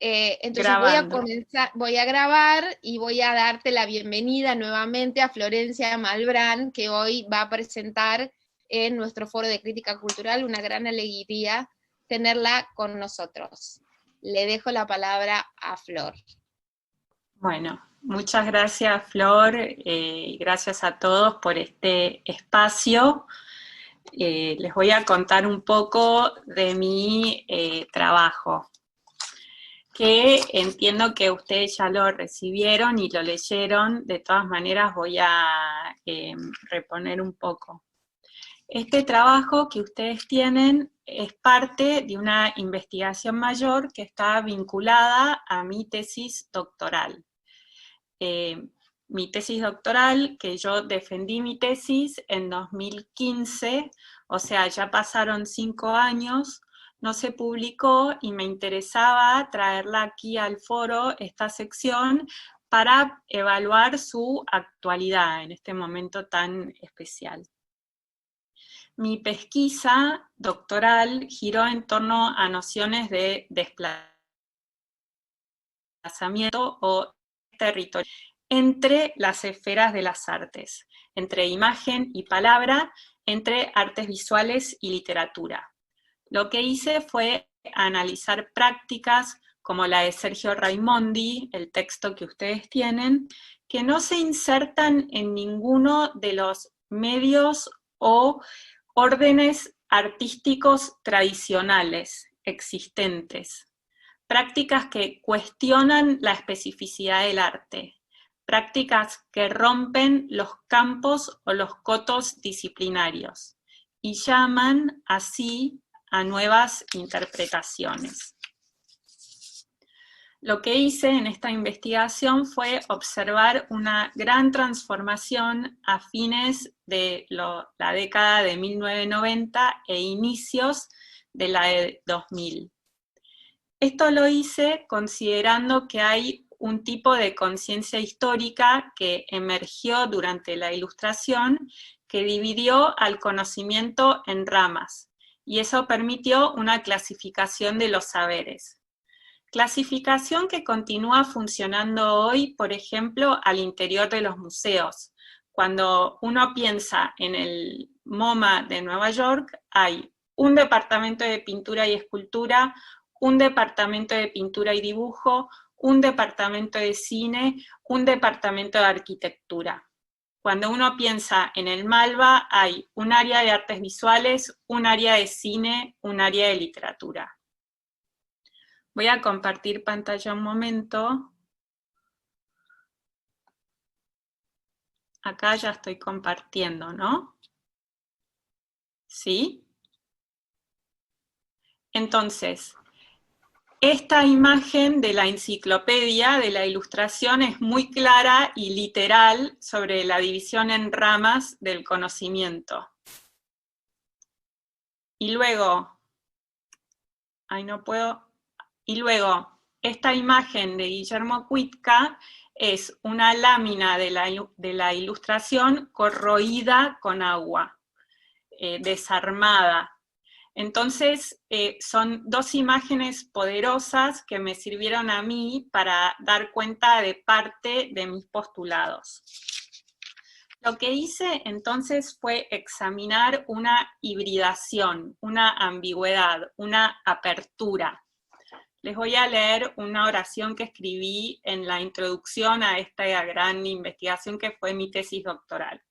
Entonces voy a grabar y voy a darte la bienvenida nuevamente a Florencia Malbrán, que hoy va a presentar en nuestro foro de crítica cultural. Una gran alegría tenerla con nosotros. Le dejo la palabra a Flor. Bueno, muchas gracias, Flor, y gracias a todos por este espacio. Les voy a contar un poco de mi trabajo, que entiendo que ustedes ya lo recibieron y lo leyeron. De todas maneras voy a reponer un poco. Este trabajo que ustedes tienen es parte de una investigación mayor que está vinculada a mi tesis doctoral. Mi tesis doctoral, que yo defendí mi tesis en 2015, o sea, ya pasaron 5 años, no se publicó y me interesaba traerla aquí al foro, esta sección, para evaluar su actualidad en este momento tan especial. Mi pesquisa doctoral giró en torno a nociones de desplazamiento o territorio entre las esferas de las artes, entre imagen y palabra, entre artes visuales y literatura. Lo que hice fue analizar prácticas como la de Sergio Raimondi, el texto que ustedes tienen, que no se insertan en ninguno de los medios o órdenes artísticos tradicionales existentes. Prácticas que cuestionan la especificidad del arte. Prácticas que rompen los campos o los cotos disciplinarios y llaman así a nuevas interpretaciones. Lo que hice en esta investigación fue observar una gran transformación a fines de la década de 1990 e inicios de la de 2000. Esto lo hice considerando que hay un tipo de conciencia histórica que emergió durante la Ilustración, que dividió al conocimiento en ramas, y eso permitió una clasificación de los saberes. Clasificación que continúa funcionando hoy, por ejemplo, al interior de los museos. Cuando uno piensa en el MoMA de Nueva York, hay un departamento de pintura y escultura, un departamento de pintura y dibujo, un departamento de cine, un departamento de arquitectura. Cuando uno piensa en el Malva, hay un área de artes visuales, un área de cine, un área de literatura. Voy a compartir pantalla un momento. Acá ya estoy compartiendo, ¿no? ¿Sí? Entonces, esta imagen de la enciclopedia, de la Ilustración, es muy clara y literal sobre la división en ramas del conocimiento. Y luego, esta imagen de Guillermo Cuitca es una lámina de la Ilustración corroída con agua, desarmada. Entonces, son dos imágenes poderosas que me sirvieron a mí para dar cuenta de parte de mis postulados. Lo que hice entonces fue examinar una hibridación, una ambigüedad, una apertura. Les voy a leer una oración que escribí en la introducción a esta gran investigación que fue mi tesis doctoral.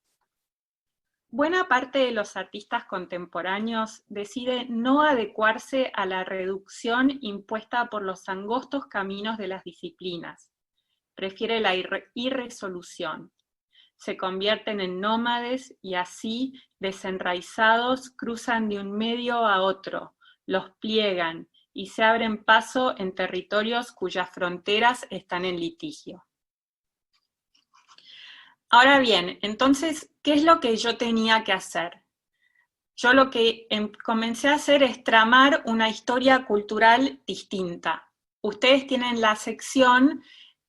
Buena parte de los artistas contemporáneos decide no adecuarse a la reducción impuesta por los angostos caminos de las disciplinas. Prefiere la irresolución. Se convierten en nómades y así, desenraizados, cruzan de un medio a otro, los pliegan y se abren paso en territorios cuyas fronteras están en litigio. Ahora bien, entonces, ¿qué es lo que yo tenía que hacer? Yo lo que comencé a hacer es tramar una historia cultural distinta. Ustedes tienen la sección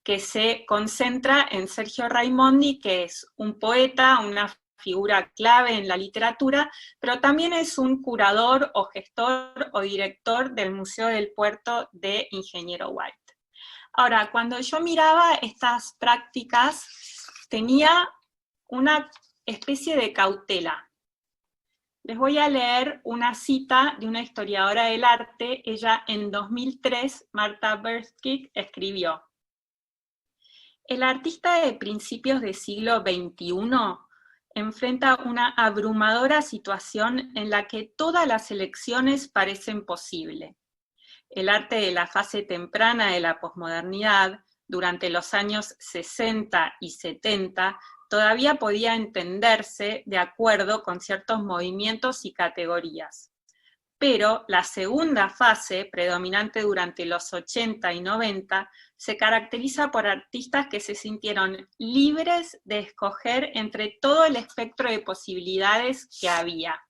que se concentra en Sergio Raimondi, que es un poeta, una figura clave en la literatura, pero también es un curador o gestor o director del Museo del Puerto de Ingeniero White. Ahora, cuando yo miraba estas prácticas, tenía una especie de cautela. Les voy a leer una cita de una historiadora del arte. Ella en 2003, Marta Berskik, escribió: el artista de principios del siglo XXI enfrenta una abrumadora situación en la que todas las elecciones parecen posibles. El arte de la fase temprana de la posmodernidad, durante los años 60 y 70, todavía podía entenderse de acuerdo con ciertos movimientos y categorías. Pero la segunda fase, predominante durante los 80 y 90, se caracteriza por artistas que se sintieron libres de escoger entre todo el espectro de posibilidades que había,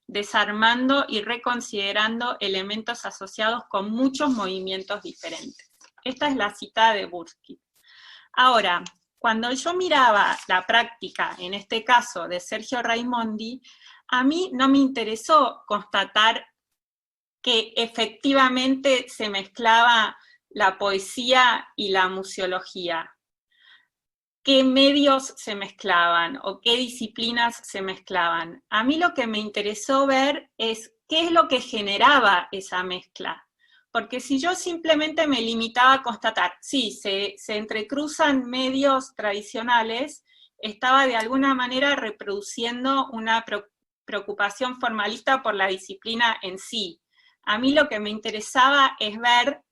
desarmando y reconsiderando elementos asociados con muchos movimientos diferentes. Esta es la cita de Berskik. Ahora, cuando yo miraba la práctica, en este caso de Sergio Raimondi, a mí no me interesó constatar que efectivamente se mezclaba la poesía y la museología. ¿Qué medios se mezclaban o qué disciplinas se mezclaban? A mí lo que me interesó ver es qué es lo que generaba esa mezcla. Porque si yo simplemente me limitaba a constatar, sí, se entrecruzan medios tradicionales, estaba de alguna manera reproduciendo una preocupación formalista por la disciplina en sí. A mí lo que me interesaba es ver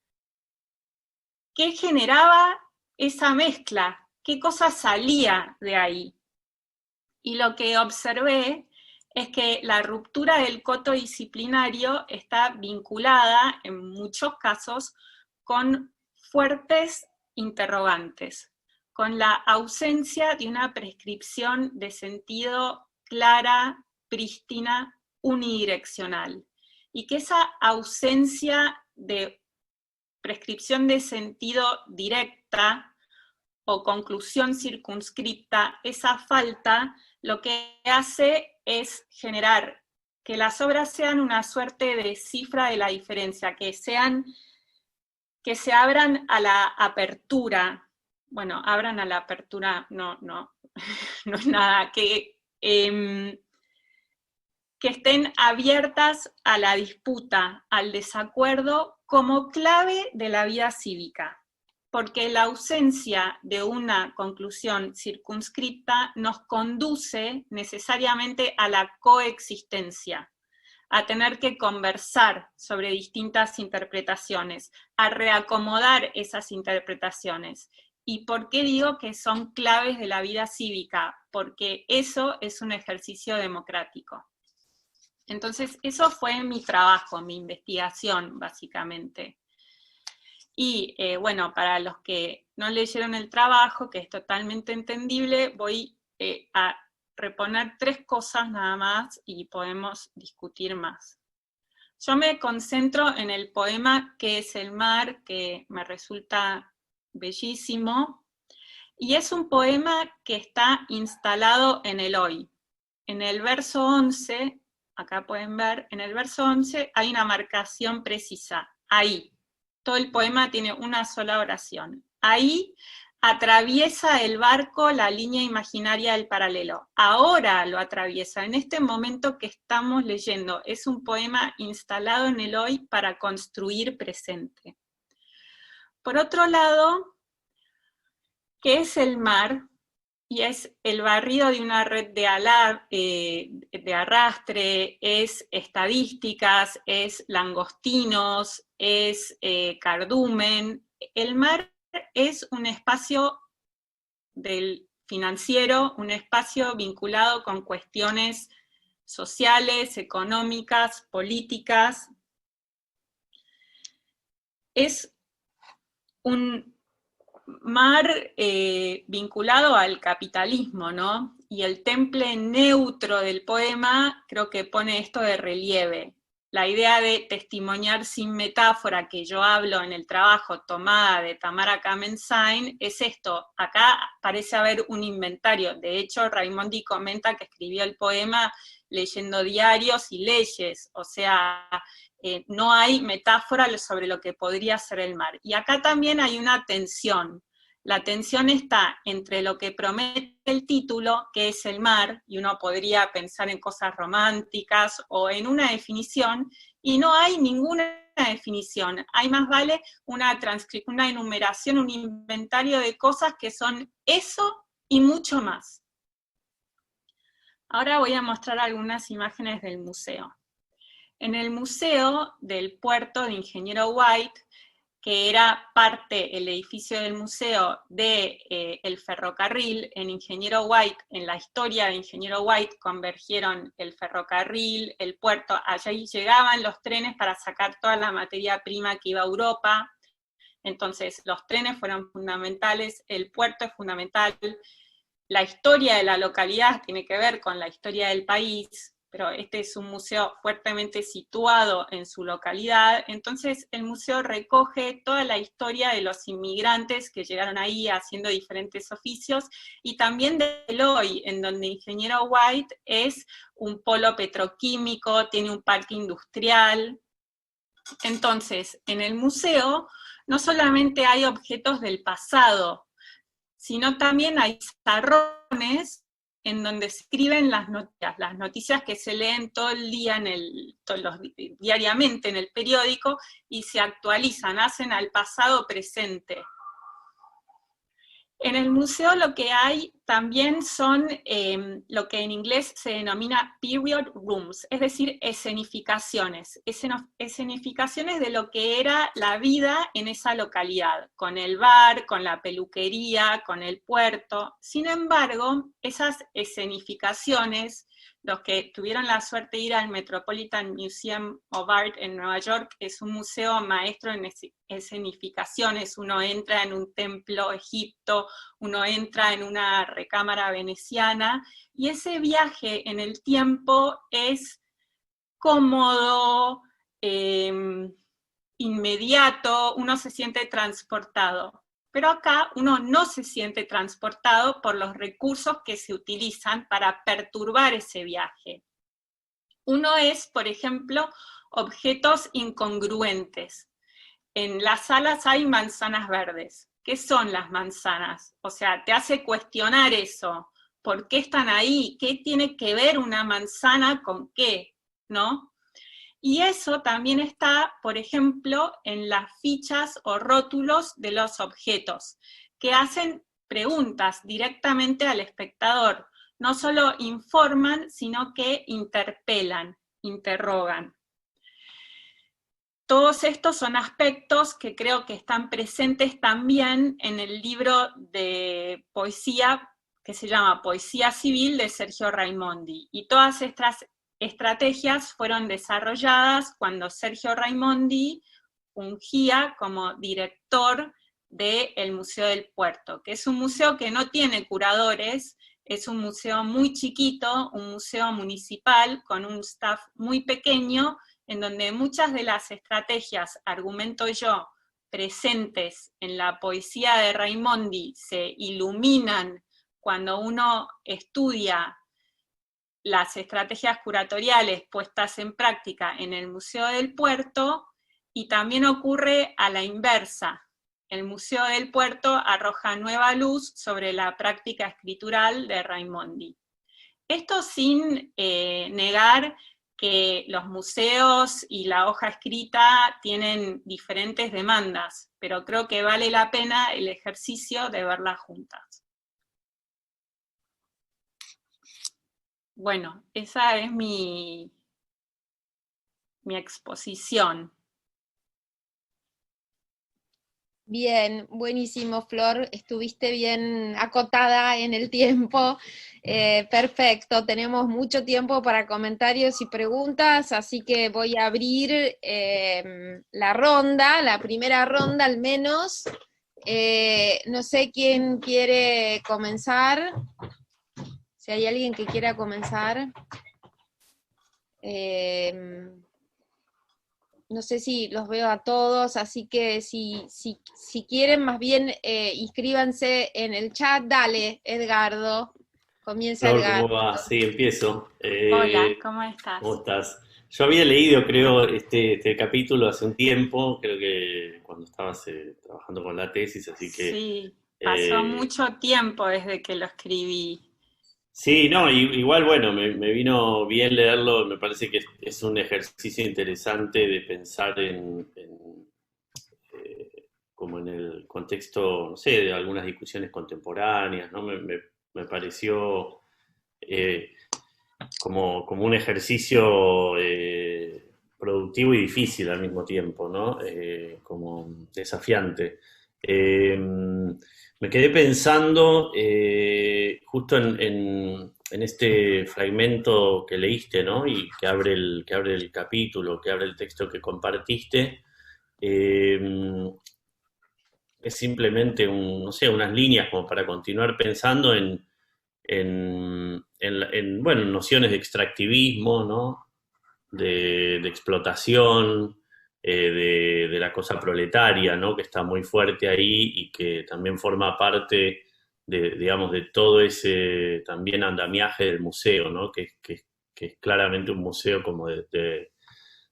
qué generaba esa mezcla, qué cosa salía de ahí. Y lo que observé es que la ruptura del coto disciplinario está vinculada, en muchos casos, con fuertes interrogantes, con la ausencia de una prescripción de sentido clara, prístina, unidireccional. Y que esa ausencia de prescripción de sentido directa o conclusión circunscripta, esa falta, lo que hace es generar que las obras sean una suerte de cifra de la diferencia, que se abran a la apertura. Bueno, abran a la apertura, no es nada, que estén abiertas a la disputa, al desacuerdo, como clave de la vida cívica. Porque la ausencia de una conclusión circunscripta nos conduce necesariamente a la coexistencia, a tener que conversar sobre distintas interpretaciones, a reacomodar esas interpretaciones. ¿Y por qué digo que son claves de la vida cívica? Porque eso es un ejercicio democrático. Entonces, eso fue mi trabajo, mi investigación, básicamente. Y bueno, para los que no leyeron el trabajo, que es totalmente entendible, voy a reponer 3 cosas nada más y podemos discutir más. Yo me concentro en el poema ¿Qué es el mar?, que me resulta bellísimo, y es un poema que está instalado en el hoy. En el verso 11, acá pueden ver, en el verso 11 hay una marcación precisa, ahí. Todo el poema tiene una sola oración. Ahí atraviesa el barco la línea imaginaria del paralelo. Ahora lo atraviesa, en este momento que estamos leyendo. Es un poema instalado en el hoy para construir presente. Por otro lado, ¿qué es el mar? Y es el barrido de una red de arrastre, es estadísticas, es langostinos, es cardumen. El mar es un espacio financiero, un espacio vinculado con cuestiones sociales, económicas, políticas. Es un mar vinculado al capitalismo, ¿no? Y el temple neutro del poema creo que pone esto de relieve. la idea de testimoniar sin metáfora que yo hablo en el trabajo tomada de Tamara Kamensain es esto. Acá parece haber un inventario. De hecho, Raimondi comenta que escribió el poema leyendo diarios y leyes, o sea, no hay metáfora sobre lo que podría ser el mar. Y acá también hay una tensión. La tensión está entre lo que promete el título, que es el mar, y uno podría pensar en cosas románticas o en una definición, y no hay ninguna definición. Hay más vale una enumeración, un inventario de cosas que son eso y mucho más. Ahora voy a mostrar algunas imágenes del museo. En el museo del puerto de Ingeniero White, que era el edificio del museo del ferrocarril, en Ingeniero White, en la historia de Ingeniero White, convergieron el ferrocarril, el puerto, allí llegaban los trenes para sacar toda la materia prima que iba a Europa, entonces los trenes fueron fundamentales, el puerto es fundamental, la historia de la localidad tiene que ver con la historia del país, pero este es un museo fuertemente situado en su localidad, entonces el museo recoge toda la historia de los inmigrantes que llegaron ahí haciendo diferentes oficios, y también del hoy, en donde Ingeniero White es un polo petroquímico, tiene un parque industrial. Entonces, en el museo no solamente hay objetos del pasado, sino también hay pizarrones en donde escriben las noticias que se leen todo el día, diariamente en el periódico, y se actualizan, hacen al pasado presente. En el museo lo que hay también son lo que en inglés se denomina period rooms, es decir, escenificaciones de lo que era la vida en esa localidad, con el bar, con la peluquería, con el puerto. Sin embargo, esas escenificaciones, los que tuvieron la suerte de ir al Metropolitan Museum of Art en Nueva York, es un museo maestro en escenificaciones, uno entra en un templo egipcio, uno entra en una recámara veneciana, y ese viaje en el tiempo es cómodo, inmediato, uno se siente transportado. Pero acá uno no se siente transportado por los recursos que se utilizan para perturbar ese viaje. Uno es, por ejemplo, objetos incongruentes. En las salas hay manzanas verdes. ¿Qué son las manzanas? O sea, te hace cuestionar eso. ¿Por qué están ahí? ¿Qué tiene que ver una manzana con qué? ¿No? Y eso también está, por ejemplo, en las fichas o rótulos de los objetos, que hacen preguntas directamente al espectador. No solo informan, sino que interpelan, interrogan. Todos estos son aspectos que creo que están presentes también en el libro de poesía que se llama Poesía Civil de Sergio Raimondi. Y todas estas estrategias fueron desarrolladas cuando Sergio Raimondi fungía como director del Museo del Puerto, que es un museo que no tiene curadores, es un museo muy chiquito, un museo municipal con un staff muy pequeño, en donde muchas de las estrategias, argumento yo, presentes en la poesía de Raimondi se iluminan cuando uno estudia las estrategias curatoriales puestas en práctica en el Museo del Puerto, y también ocurre a la inversa. El Museo del Puerto arroja nueva luz sobre la práctica escritural de Raimondi. Esto sin negar que los museos y la hoja escrita tienen diferentes demandas, pero creo que vale la pena el ejercicio de verlas juntas. Bueno, esa es mi exposición. Bien, buenísimo, Flor, estuviste bien acotada en el tiempo, perfecto, tenemos mucho tiempo para comentarios y preguntas, así que voy a abrir la ronda, la primera ronda al menos. No sé quién quiere comenzar, si hay alguien que quiera comenzar. no sé si los veo a todos, así que si quieren, más bien inscríbanse en el chat. Dale, Edgardo, comienza Flor, ¿cómo Edgardo. va? Sí, empiezo. Hola, ¿cómo ¿Cómo estás? estás? Yo había leído, creo, este capítulo hace un tiempo, creo que cuando estabas trabajando con la tesis, así que Sí, pasó eh, mucho tiempo desde que lo escribí. sí, no, igual, bueno, me vino bien leerlo, me parece que es un ejercicio interesante de pensar como en el contexto, no sé, de algunas discusiones contemporáneas, ¿no? Me pareció eh, como un ejercicio productivo y difícil al mismo tiempo, ¿no? Como desafiante. Me quedé pensando justo en este fragmento que leíste, ¿no? Y que abre el capítulo, que abre el texto que compartiste. Eh, es simplemente no sé, unas líneas como para continuar pensando bueno, nociones de extractivismo, ¿no? De explotación, de la cosa proletaria, ¿no? Que está muy fuerte ahí y que también forma parte de, digamos, de todo ese también andamiaje del museo, ¿no? Que es claramente un museo como de,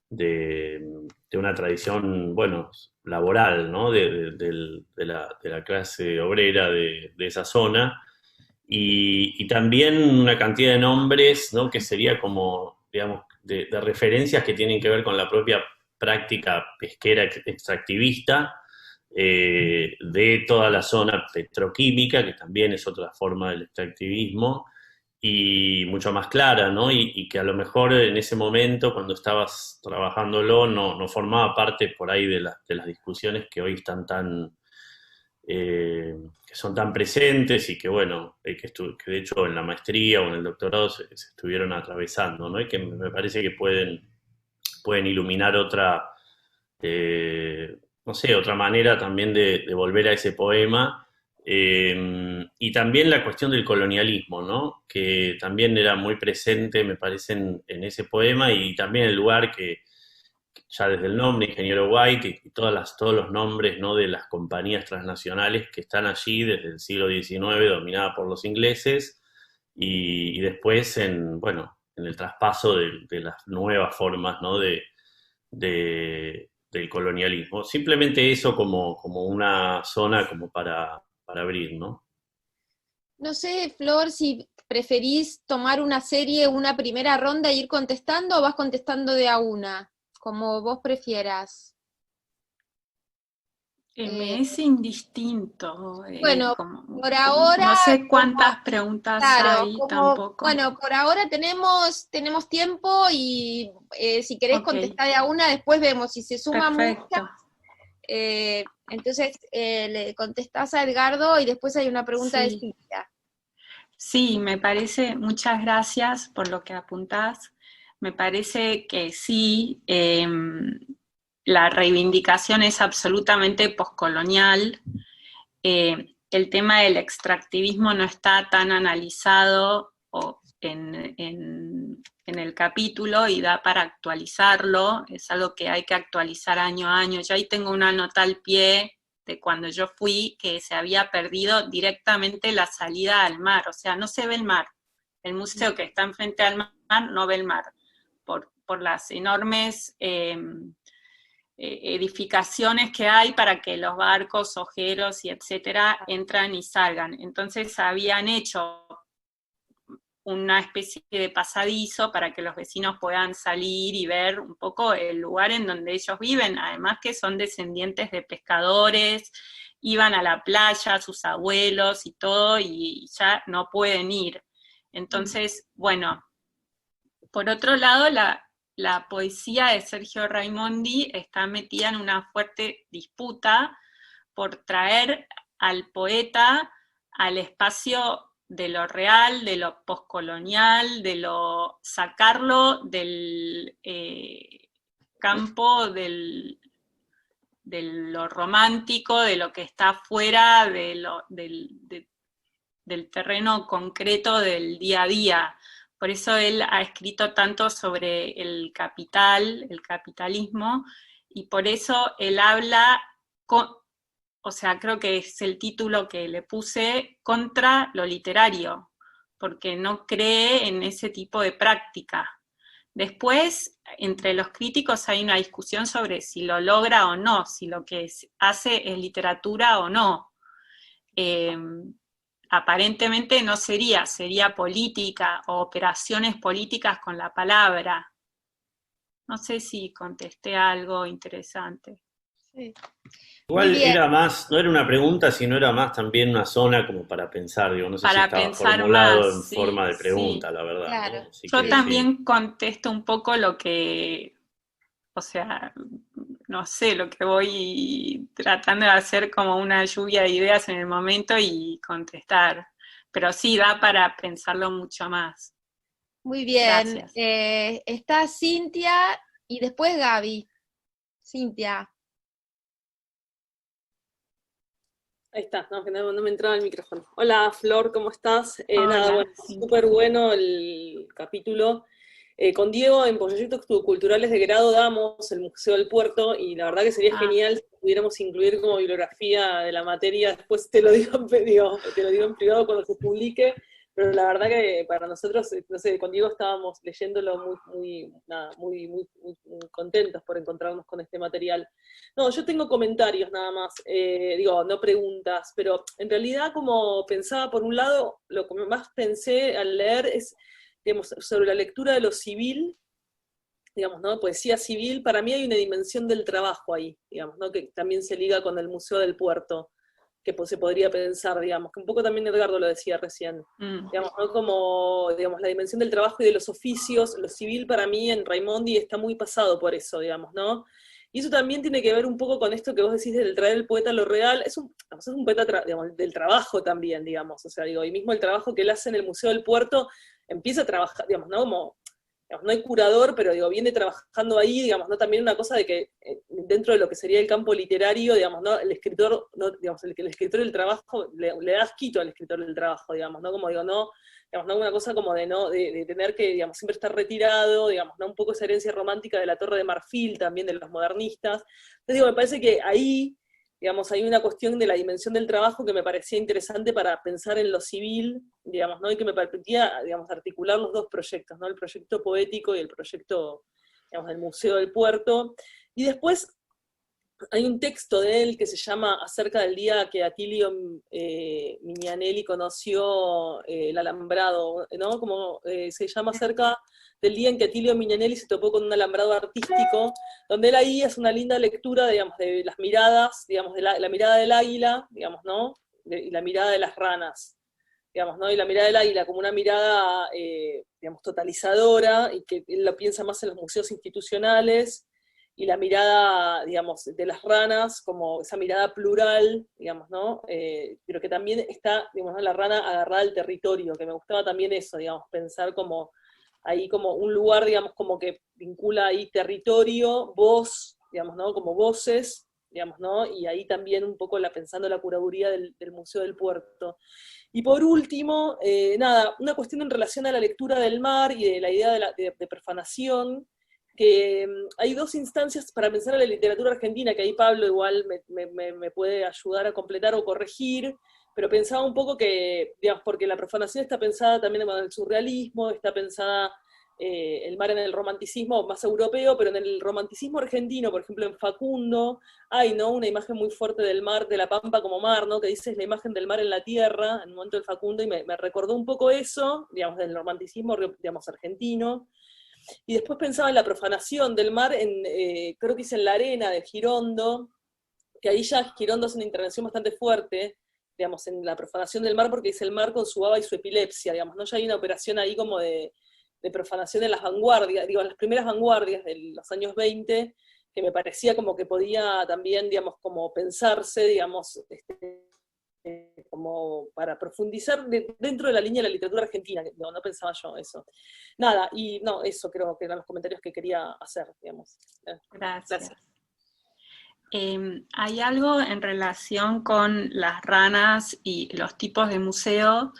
de una tradición, bueno, laboral, ¿no? De la clase obrera de esa zona y también una cantidad de nombres, ¿no? Que sería como, digamos, de referencias que tienen que ver con la propia práctica pesquera extractivista de toda la zona petroquímica, que también es otra forma del extractivismo, y mucho más clara, ¿no? Y que a lo mejor en ese momento, cuando estabas trabajándolo, no formaba parte por ahí de las discusiones que hoy están que son tan presentes y que, bueno, que de hecho en la maestría o en el doctorado se estuvieron atravesando, ¿no? Y que me parece que pueden iluminar otra, no sé, otra manera también de volver a ese poema. Y también la cuestión del colonialismo, ¿no? Que también era muy presente, me parece, en ese poema y también el lugar que ya desde el nombre, Ingeniero White, y todos los nombres, ¿no? De las compañías transnacionales que están allí desde el siglo XIX, dominada por los ingleses, y después bueno, en el traspaso de las nuevas formas, ¿no? Del colonialismo. Simplemente eso como una zona como para abrir, ¿no? No sé, Flor, si preferís tomar una serie, una primera ronda e ir contestando o vas contestando de a una, como vos prefieras. Me Eh, es indistinto, bueno, por ahora, no sé como, cuántas preguntas claro, hay como, tampoco. bueno, por ahora tenemos tiempo y si querés Ok, contestar de a una, después vemos si se suma mucha. perfecto. Entonces le contestás a Edgardo y después hay una pregunta de Sí, Silvia. sí, me parece, muchas gracias por lo que apuntás. Me parece que sí, la reivindicación es absolutamente poscolonial. El tema del extractivismo no está tan analizado en el capítulo y da para actualizarlo, es algo que hay que actualizar año a año. Yo ahí tengo una nota al pie de cuando yo fui, que se había perdido directamente la salida al mar, o sea, no se ve el mar. El museo que está enfrente al mar no ve el mar, por las enormes edificaciones que hay para que los barcos, ojeros y etcétera entran y salgan. Entonces habían hecho una especie de pasadizo para que los vecinos puedan salir y ver un poco el lugar en donde ellos viven, además que son descendientes de pescadores, iban a la playa, sus abuelos y todo, y ya no pueden ir. Entonces, bueno, por otro lado, la poesía de Sergio Raimondi está metida en una fuerte disputa por traer al poeta al espacio de lo real, de lo poscolonial, sacarlo del campo de lo romántico, de lo que está fuera del terreno concreto del día a día, Por eso él ha escrito tanto sobre el capital, el capitalismo, y por eso él habla, o sea, creo que es el título que le puse, contra lo literario, porque no cree en ese tipo de práctica. Después, entre los críticos hay una discusión sobre si lo logra o no, si lo que hace es literatura o no. Aparentemente no sería política o operaciones políticas con la palabra. No sé si contesté algo interesante. Sí. Igual era más, no era una pregunta, sino era más también una zona como para pensar, digo, no sé si Para estaba pensar formulado más, en sí, forma de pregunta, sí. la verdad, Claro. ¿no? Así Yo que también sí. contesto un poco lo que, o sea, no sé, lo que voy tratando de hacer como una lluvia de ideas en el momento y contestar. Pero sí, da para pensarlo mucho más. Muy bien. Gracias. Está Cintia y después Gaby. Cintia. Ahí está, no, que no me entraba el micrófono. Hola Flor, ¿cómo estás? Nada, Hola, bueno, Cintia. súper bueno el capítulo. Con Diego en Proyectos Culturales de Grado damos el Museo del Puerto y la verdad que sería genial si pudiéramos incluir como bibliografía de la materia, después te lo digo en privado cuando se publique, pero la verdad que para nosotros, no sé, con Diego estábamos leyéndolo muy contentos por encontrarnos con este material. No, yo tengo comentarios nada más, no preguntas, pero en realidad como pensaba por un lado, lo que más pensé al leer es, digamos, sobre la lectura de lo civil, digamos, ¿no? Poesía civil, para mí hay una dimensión del trabajo ahí, digamos, ¿no? Que también se liga con el Museo del Puerto, que se podría pensar, digamos, que un poco también Edgardo lo decía recién, digamos, ¿no? Como, digamos, la dimensión del trabajo y de los oficios, lo civil para mí en Raimondi está muy pasado por eso, digamos, ¿no? Y eso también tiene que ver un poco con esto que vos decís del traer el poeta a lo real, es un poeta digamos, del trabajo también, digamos, o sea, digo, y mismo el trabajo que él hace en el Museo del Puerto, empieza a trabajar, digamos, ¿no? Como, digamos, no hay curador, pero digo, viene trabajando ahí, digamos, ¿no? También una cosa de que dentro de lo que sería el campo literario, digamos, ¿no? El escritor, ¿no? Digamos, el escritor del trabajo, le da asquito al escritor del trabajo, digamos, ¿no? Como digo, no, digamos, ¿no? Una cosa como de tener que, digamos, siempre estar retirado, digamos, ¿no? Un poco esa herencia romántica de la Torre de Marfil, también de los modernistas. Entonces, digo, me parece que ahí, digamos, hay una cuestión de la dimensión del trabajo que me parecía interesante para pensar en lo civil, digamos, ¿no? Y que me permitía, digamos, articular los dos proyectos, ¿no? El proyecto poético y el proyecto, digamos, del Museo del Puerto. Y después hay un texto de él que se llama Acerca del día que Atilio Mignanelli conoció el alambrado, ¿no? Como se llama acerca del día en que Atilio Mignanelli se topó con un alambrado artístico, donde él ahí hace una linda lectura, digamos, de las miradas, digamos, de la mirada del águila, digamos, ¿no? Y la mirada de las ranas, digamos, ¿no? Y la mirada del águila como una mirada, digamos, totalizadora, y que él lo piensa más en los museos institucionales, y la mirada, digamos, de las ranas, como esa mirada plural, digamos, ¿no? Pero que también está, digamos, ¿no? La rana agarrada al territorio, que me gustaba también eso, digamos, pensar como ahí como un lugar, digamos, como que vincula ahí territorio, voz, digamos, ¿no? Como voces, digamos, ¿no? Y ahí también un poco pensando la curaduría del Museo del Puerto. Y por último, nada, una cuestión en relación a la lectura del mar y de la idea de profanación, que hay dos instancias para pensar en la literatura argentina, que ahí Pablo igual me puede ayudar a completar o corregir, pero pensaba un poco que, digamos, porque la profanación está pensada también en el surrealismo, está pensada el mar en el romanticismo más europeo, pero en el romanticismo argentino, por ejemplo en Facundo, hay, ¿no? Una imagen muy fuerte del mar, de la pampa como mar, ¿no? Que dice es la imagen del mar en la tierra, en el momento del Facundo, y me recordó un poco eso, digamos, del romanticismo, digamos, argentino. Y después pensaba en la profanación del mar, creo que es en La Arena de Girondo, que ahí ya Girondo hace una intervención bastante fuerte, digamos, en la profanación del mar, porque dice el mar con su baba y su epilepsia, digamos, ¿no? Ya hay una operación ahí como de profanación en las vanguardias, digo, en las primeras vanguardias de los años 20, que me parecía como que podía también, digamos, como pensarse, digamos, como para profundizar dentro de la línea de la literatura argentina, no pensaba yo eso. Nada, y no, eso creo que eran los comentarios que quería hacer, digamos. Gracias. Hay algo en relación con las ranas y los tipos de museo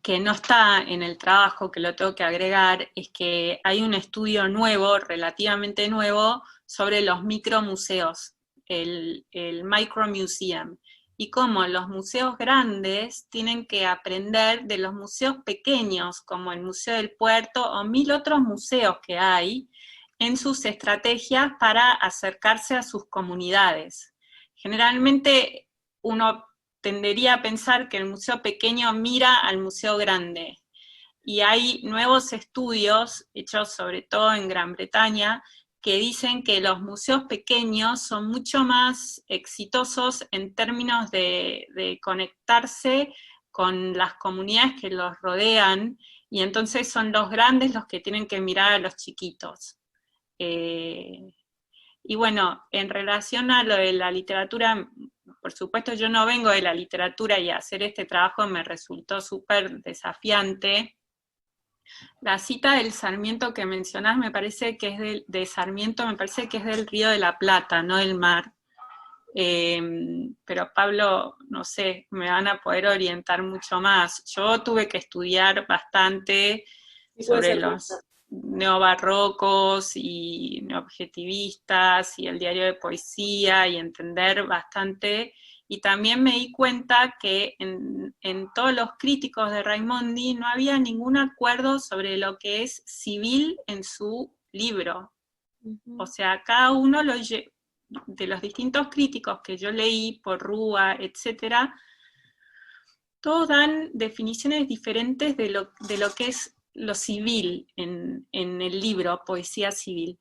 que no está en el trabajo, que lo tengo que agregar, es que hay un estudio nuevo, relativamente nuevo, sobre los micromuseos, el Micromuseum, y cómo los museos grandes tienen que aprender de los museos pequeños, como el Museo del Puerto o 1000 otros museos que hay, en sus estrategias para acercarse a sus comunidades. Generalmente uno tendería a pensar que el museo pequeño mira al museo grande, y hay nuevos estudios, hechos sobre todo en Gran Bretaña, que dicen que los museos pequeños son mucho más exitosos en términos de conectarse con las comunidades que los rodean, y entonces son los grandes los que tienen que mirar a los chiquitos. Y bueno, en relación a lo de la literatura, por supuesto yo no vengo de la literatura y hacer este trabajo me resultó súper desafiante. La cita del Sarmiento que mencionás me parece que es de Sarmiento, me parece que es del Río de la Plata, no del mar. Pero Pablo, no sé, me van a poder orientar mucho más. Yo tuve que estudiar bastante sobre los neobarrocos y neobjetivistas y el diario de poesía y entender bastante, y también me di cuenta que en todos los críticos de Raimondi no había ningún acuerdo sobre lo que es civil en su libro. O sea, cada uno de los distintos críticos que yo leí, por Rúa, etcétera, todos dan definiciones diferentes de lo que es lo civil en el libro, Poesía Civil.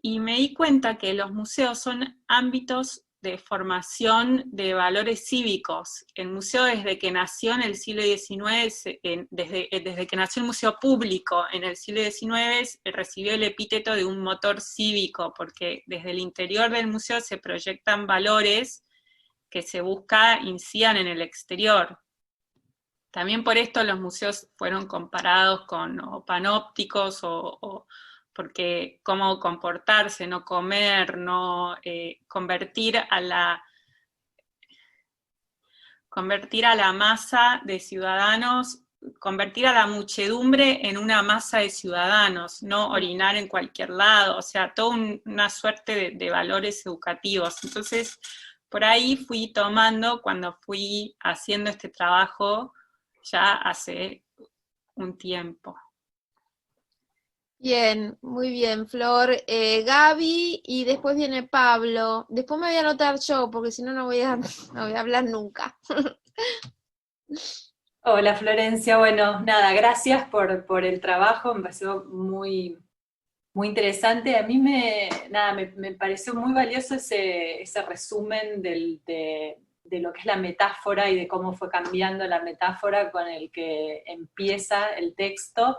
Y me di cuenta que los museos son ámbitos de formación de valores cívicos. El museo, desde que nació en el siglo XIX, desde que nació el museo público en el siglo XIX, recibió el epíteto de un motor cívico, porque desde el interior del museo se proyectan valores que se busca incidan en el exterior. También por esto los museos fueron comparados con panópticos, o porque cómo comportarse, no comer, no convertir a la masa de ciudadanos, convertir a la muchedumbre en una masa de ciudadanos, no orinar en cualquier lado, o sea, toda una suerte de valores educativos. Entonces, por ahí fui tomando, cuando fui haciendo este trabajo, ya hace un tiempo. Bien, muy bien, Flor. Gaby, y después viene Pablo. Después me voy a anotar yo, porque si no, no voy a hablar nunca. Hola Florencia, bueno, nada, gracias por el trabajo, me pareció muy, muy interesante. A mí me pareció muy valioso ese resumen de lo que es la metáfora y de cómo fue cambiando la metáfora con el que empieza el texto.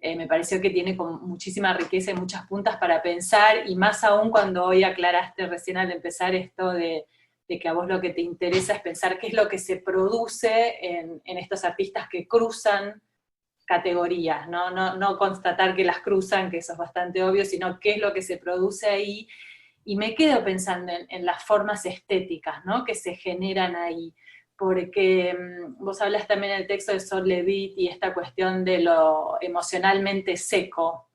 Me pareció que tiene muchísima riqueza y muchas puntas para pensar, y más aún cuando hoy aclaraste recién al empezar esto de que a vos lo que te interesa es pensar qué es lo que se produce en estos artistas que cruzan categorías, no constatar que las cruzan, que eso es bastante obvio, sino qué es lo que se produce ahí. Y me quedo pensando en las formas estéticas, ¿no?, que se generan ahí, porque vos hablas también en el texto de Sol Levitt y esta cuestión de lo emocionalmente seco.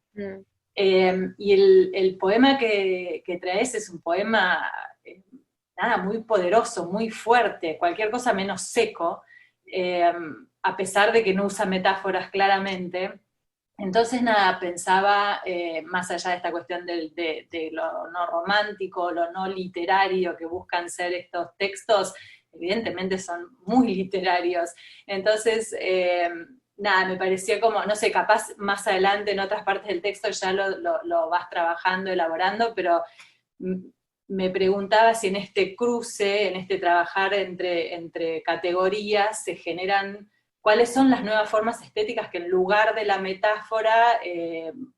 Y el poema que traes es un poema muy poderoso, muy fuerte, cualquier cosa menos seco, a pesar de que no usa metáforas claramente. Entonces, pensaba, más allá de esta cuestión de lo no romántico, lo no literario que buscan ser estos textos, evidentemente son muy literarios. Entonces, me pareció como, no sé, capaz más adelante en otras partes del texto ya lo vas trabajando, elaborando, pero me preguntaba si en este cruce, en este trabajar entre categorías, se generan, cuáles son las nuevas formas estéticas que en lugar de la metáfora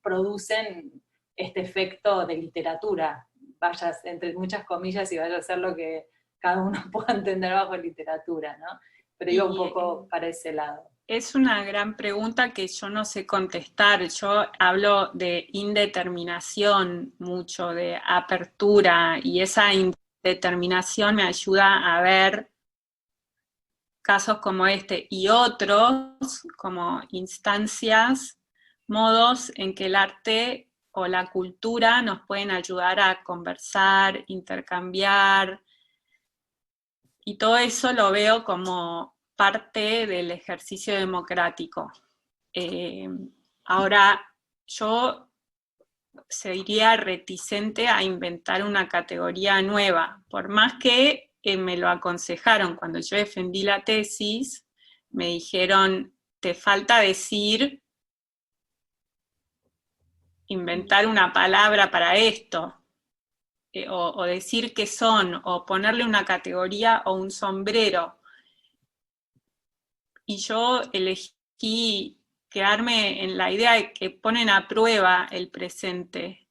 producen este efecto de literatura, vayas entre muchas comillas y vaya a ser lo que cada uno pueda entender bajo literatura, ¿no? Pero iba un poco para ese lado. Es una gran pregunta que yo no sé contestar. Yo hablo de indeterminación mucho, de apertura, y esa indeterminación me ayuda a ver casos como este y otros, como instancias, modos en que el arte o la cultura nos pueden ayudar a conversar, intercambiar, y todo eso lo veo como parte del ejercicio democrático. Ahora, yo sería reticente a inventar una categoría nueva, por más que me lo aconsejaron. Cuando yo defendí la tesis, me dijeron, te falta decir, inventar una palabra para esto, o decir qué son, o ponerle una categoría o un sombrero. Y yo elegí quedarme en la idea de que ponen a prueba el presente.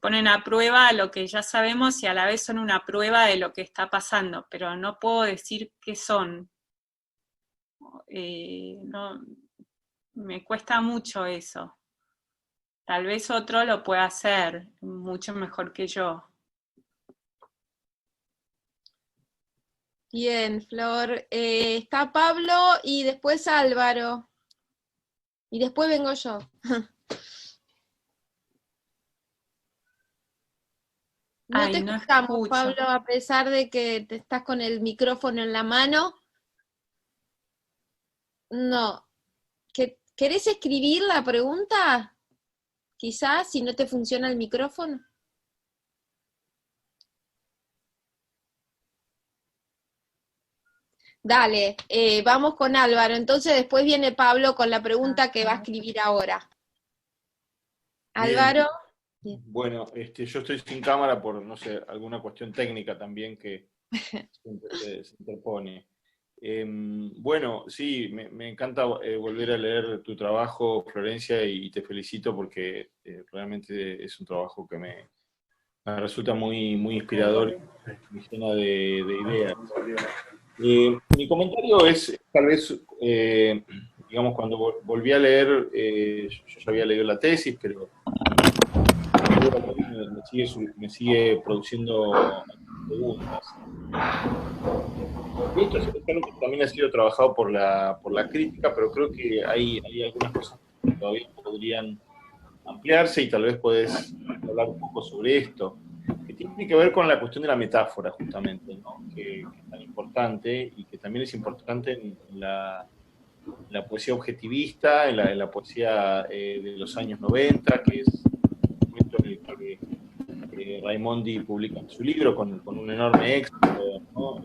Ponen a prueba lo que ya sabemos y a la vez son una prueba de lo que está pasando, pero no puedo decir qué son. No, me cuesta mucho eso. Tal vez otro lo pueda hacer mucho mejor que yo. Bien, Flor. Está Pablo y después Álvaro. Y después vengo yo. No te escuchamos, Pablo, a pesar de que te estás con el micrófono en la mano. No. ¿Querés escribir la pregunta? Quizás, si no te funciona el micrófono. Dale, vamos con Álvaro. Entonces después viene Pablo con la pregunta que va a escribir ahora. Álvaro. Bien. Bueno, yo estoy sin cámara por, no sé, alguna cuestión técnica también que se interpone. Bueno, sí, me encanta volver a leer tu trabajo, Florencia, y te felicito porque realmente es un trabajo que me resulta muy, muy inspirador, muy lleno de ideas. Mi comentario es, tal vez, digamos, cuando volví a leer, yo ya había leído la tesis, pero me sigue produciendo preguntas. Esto es algo que también ha sido trabajado por la crítica, pero creo que hay algunas cosas que todavía podrían ampliarse y tal vez podés hablar un poco sobre esto, que tiene que ver con la cuestión de la metáfora, justamente, ¿no? Que es tan importante y que también es importante en la poesía objetivista, en la poesía de los años 90, que es el momento en el que Raimondi publica su libro con un enorme éxito, ¿no?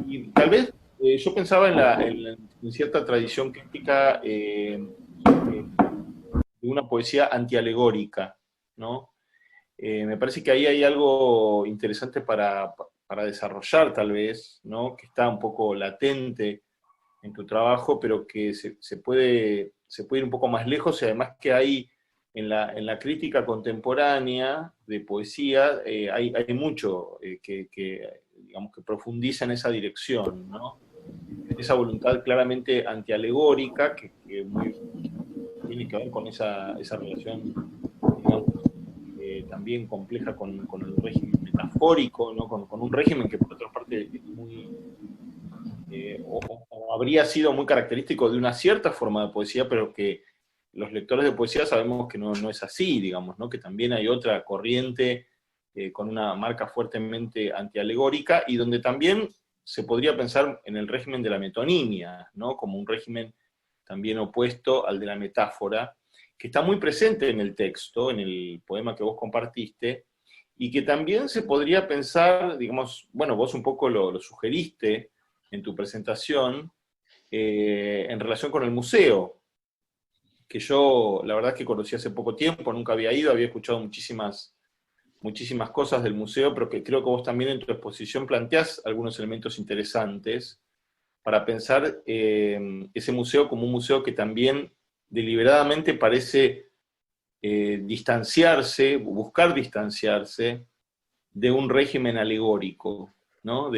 Y tal vez yo pensaba en cierta tradición crítica de una poesía antialegórica, ¿no? Me parece que ahí hay algo interesante para desarrollar, tal vez, ¿no? Que está un poco latente en tu trabajo, pero que se puede ir un poco más lejos, y además que hay en la crítica contemporánea de poesía, hay mucho digamos, que profundiza en esa dirección, ¿no? Esa voluntad claramente antialegórica que tiene que ver con esa relación, digamos, también compleja con el régimen metafórico, ¿no? Con un régimen que por otra parte es muy, o habría sido muy característico de una cierta forma de poesía, pero que los lectores de poesía sabemos que no es así, digamos, ¿no? Que también hay otra corriente con una marca fuertemente antialegórica, y donde también se podría pensar en el régimen de la metonimia, ¿no? Como un régimen también opuesto al de la metáfora, que está muy presente en el texto, en el poema que vos compartiste, y que también se podría pensar, digamos, bueno, vos un poco lo sugeriste en tu presentación, en relación con el museo, que yo la verdad es que conocí hace poco tiempo, nunca había ido, había escuchado muchísimas cosas del museo, pero que creo que vos también en tu exposición planteás algunos elementos interesantes para pensar ese museo como un museo que también deliberadamente parece buscar distanciarse de un régimen alegórico, ¿no?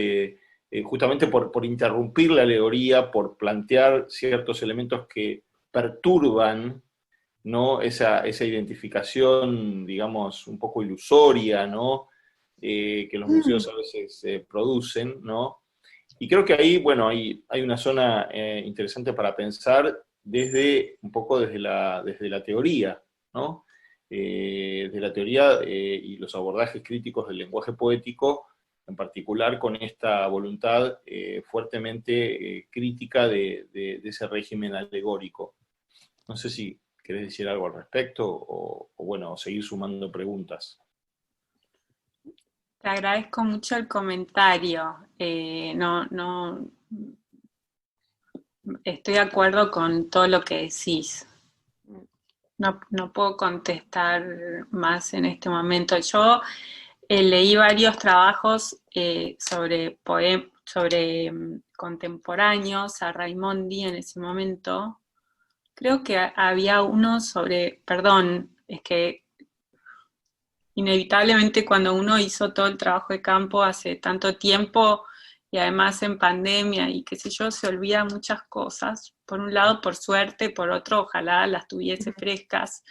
Justamente por interrumpir la alegoría, por plantear ciertos elementos que perturban, ¿no? esa identificación, digamos, un poco ilusoria, ¿no? Que los museos a veces producen, ¿no? Y creo que ahí, bueno, hay una zona interesante para pensar un poco desde la teoría, ¿no? Desde la teoría y los abordajes críticos del lenguaje poético, en particular con esta voluntad fuertemente crítica de ese régimen alegórico. No sé si querés decir algo al respecto o bueno, seguir sumando preguntas. Te agradezco mucho el comentario. No estoy de acuerdo con todo lo que decís. No puedo contestar más en este momento. Yo leí varios trabajos sobre contemporáneos a Raimondi en ese momento. Creo que había uno sobre, perdón, es que inevitablemente cuando uno hizo todo el trabajo de campo hace tanto tiempo y además en pandemia y qué sé yo, se olvida muchas cosas. Por un lado, por suerte, por otro, ojalá las tuviese frescas.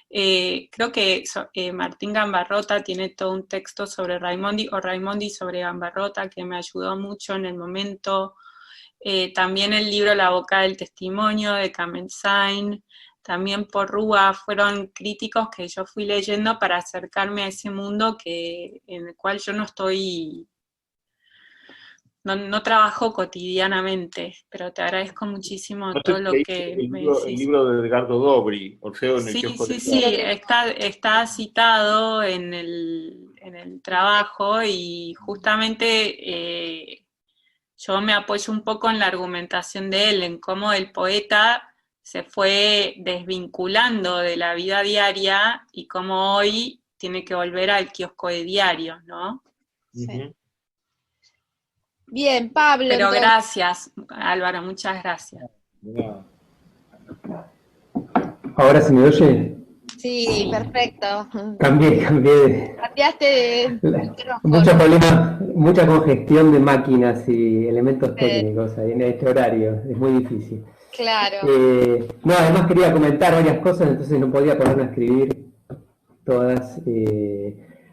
Creo que Martín Gambarrota tiene todo un texto sobre Raimondi, o Raimondi sobre Gambarrota, que me ayudó mucho en el momento. También el libro La boca del testimonio, de Kamensain, también por Rúa, fueron críticos que yo fui leyendo para acercarme a ese mundo en el cual yo no estoy... No trabajo cotidianamente, pero te agradezco muchísimo todo lo que me decís. El libro de Edgardo Dobry, Orfeo en el kiosco de Sí, está citado en el trabajo y justamente yo me apoyo un poco en la argumentación de él, en cómo el poeta se fue desvinculando de la vida diaria y cómo hoy tiene que volver al kiosco de diarios, ¿no? Sí. Bien, Pablo. Pero entonces... gracias, Álvaro, muchas gracias. ¿Ahora se me oye? Sí, perfecto. Cambiaste de mucha congestión de máquinas y elementos técnicos ahí en este horario, es muy difícil. Claro. Además quería comentar varias cosas, entonces no podía ponerme a escribir todas.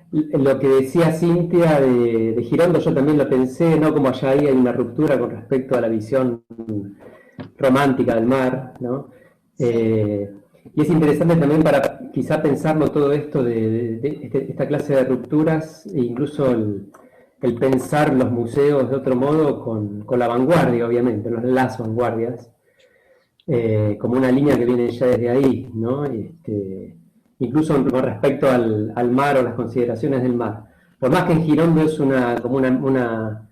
Lo que decía Cintia de Girondo, yo también lo pensé, ¿no? Como allá ahí hay una ruptura con respecto a la visión romántica del mar, ¿no? Y es interesante también para quizá pensarlo todo esto de esta clase de rupturas, e incluso el pensar los museos de otro modo con la vanguardia, obviamente, las vanguardias, como una línea que viene ya desde ahí, ¿no? Incluso con respecto al mar o las consideraciones del mar. Por más que en Girondo es como una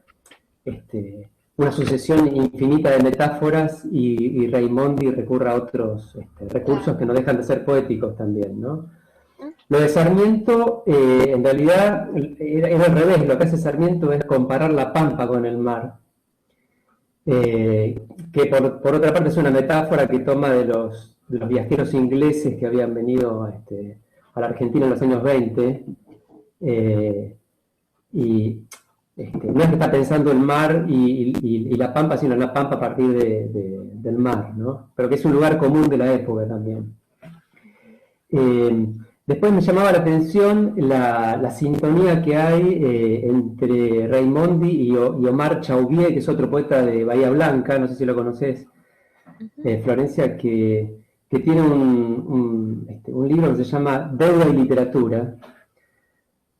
sucesión infinita de metáforas y Raimondi recurre a otros recursos que no dejan de ser poéticos también, ¿no? Lo de Sarmiento, en realidad, era al revés. Lo que hace Sarmiento es comparar la pampa con el mar, que por otra parte es una metáfora que toma de los viajeros ingleses que habían venido a la Argentina en los años 20, y no es que está pensando el mar y la pampa, sino la pampa a partir del mar, ¿no? Pero que es un lugar común de la época también. Después me llamaba la atención la sintonía que hay entre Raimondi y Omar Chauvier, que es otro poeta de Bahía Blanca, no sé si lo conoces, Florencia, que tiene un libro que se llama Deuda y Literatura,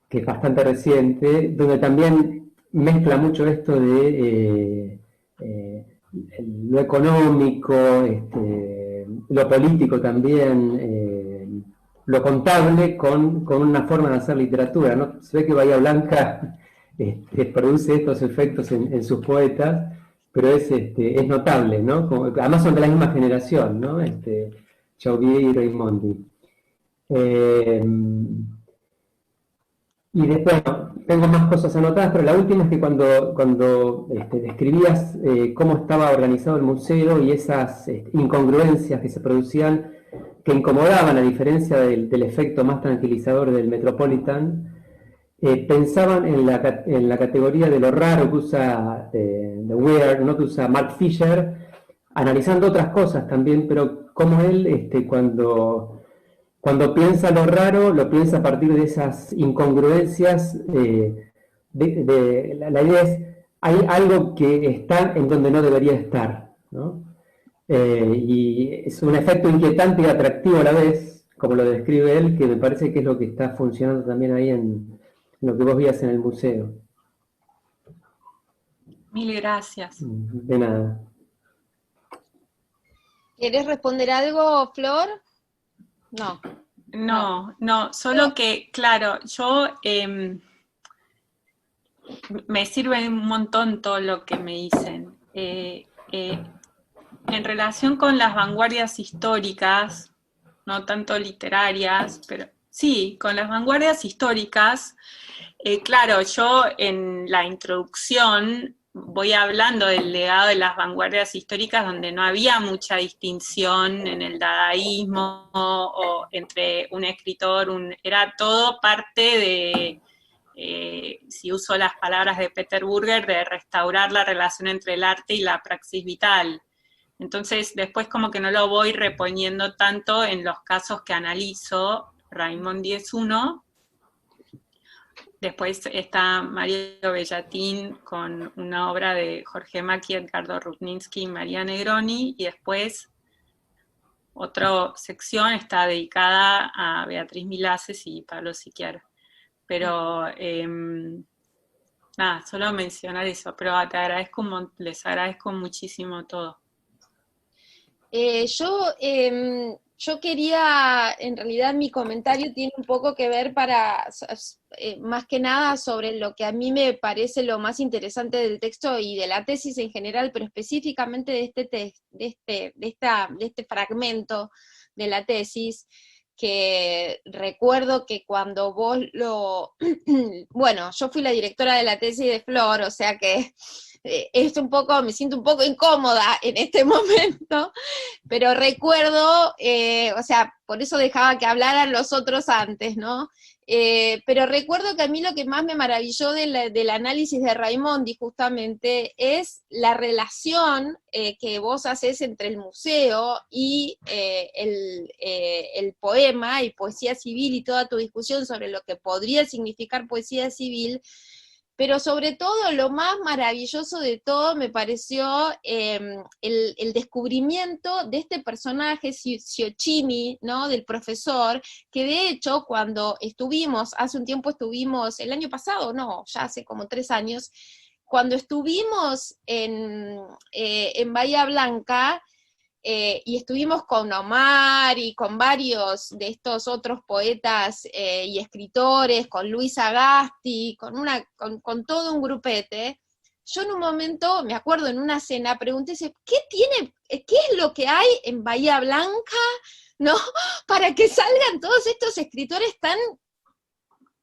que es bastante reciente, donde también mezcla mucho esto de lo económico, lo político también, lo contable con una forma de hacer literatura, ¿no? Se ve que Bahía Blanca produce estos efectos en sus poetas, pero es notable, ¿no? Además son de la misma generación, ¿no? Chauvier y Raimondi. Y después, tengo más cosas anotadas, pero la última es que cuando describías cómo estaba organizado el museo y esas incongruencias que se producían, que incomodaban a diferencia del efecto más tranquilizador del Metropolitan, pensaban en la categoría de lo raro que usa The Weird, ¿no? Que usa Mark Fisher, analizando otras cosas también, pero como él, cuando piensa lo raro, lo piensa a partir de esas incongruencias. La idea es hay algo que está en donde no debería estar, ¿no? Y es un efecto inquietante y atractivo a la vez, como lo describe él, que me parece que es lo que está funcionando también ahí en lo que vos vías en el museo. Mil gracias. De nada. ¿Querés responder algo, Flor? No. No, solo que, claro, yo me sirve un montón todo lo que me dicen. En relación con las vanguardias históricas, no tanto literarias, pero sí, con las vanguardias históricas, claro, yo en la introducción voy hablando del legado de las vanguardias históricas donde no había mucha distinción en el dadaísmo o entre un escritor, era todo parte de, si uso las palabras de Peter Burger, de restaurar la relación entre el arte y la praxis vital. Entonces, después como que no lo voy reponiendo tanto en los casos que analizo. Raimondi es uno. Después está Mario Bellatín con una obra de Jorge Macchi, Edgardo Rudninsky y María Negroni, y después otra sección está dedicada a Beatriz Milases y Pablo Siquiar. Pero, nada, solo mencionar eso, pero les agradezco muchísimo todo. Yo quería, en realidad mi comentario tiene un poco que ver más que nada sobre lo que a mí me parece lo más interesante del texto y de la tesis en general, pero específicamente de este fragmento de la tesis, que recuerdo que cuando vos bueno, yo fui la directora de la tesis de Flor, o sea que me siento un poco incómoda en este momento, pero recuerdo, o sea, por eso dejaba que hablaran los otros antes, ¿no? Pero recuerdo que a mí lo que más me maravilló del análisis de Raimondi justamente es la relación que vos haces entre el museo y el poema y poesía civil y toda tu discusión sobre lo que podría significar poesía civil. Pero sobre todo, lo más maravilloso de todo me pareció el descubrimiento de este personaje, Ciocchini, ¿no? Del profesor, que de hecho, cuando hace un tiempo estuvimos, el año pasado, no, ya hace como 3 años, cuando estuvimos en Bahía Blanca, y estuvimos con Omar y con varios de estos otros poetas y escritores, con Luis Agasti, con todo un grupete. Yo en un momento, me acuerdo en una cena, pregunté, ¿qué es lo que hay en Bahía Blanca, ¿no? Para que salgan todos estos escritores tan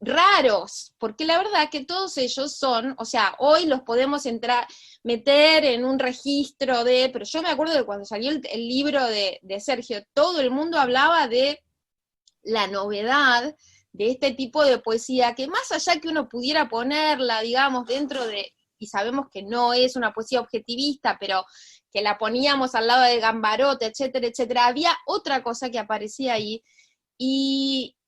raros, porque la verdad que todos ellos son, o sea, hoy los podemos meter en un registro pero yo me acuerdo de cuando salió el libro de Sergio, todo el mundo hablaba de la novedad de este tipo de poesía, que más allá que uno pudiera ponerla, digamos, dentro y sabemos que no es una poesía objetivista, pero que la poníamos al lado de Gambarote, etcétera, etcétera, había otra cosa que aparecía ahí,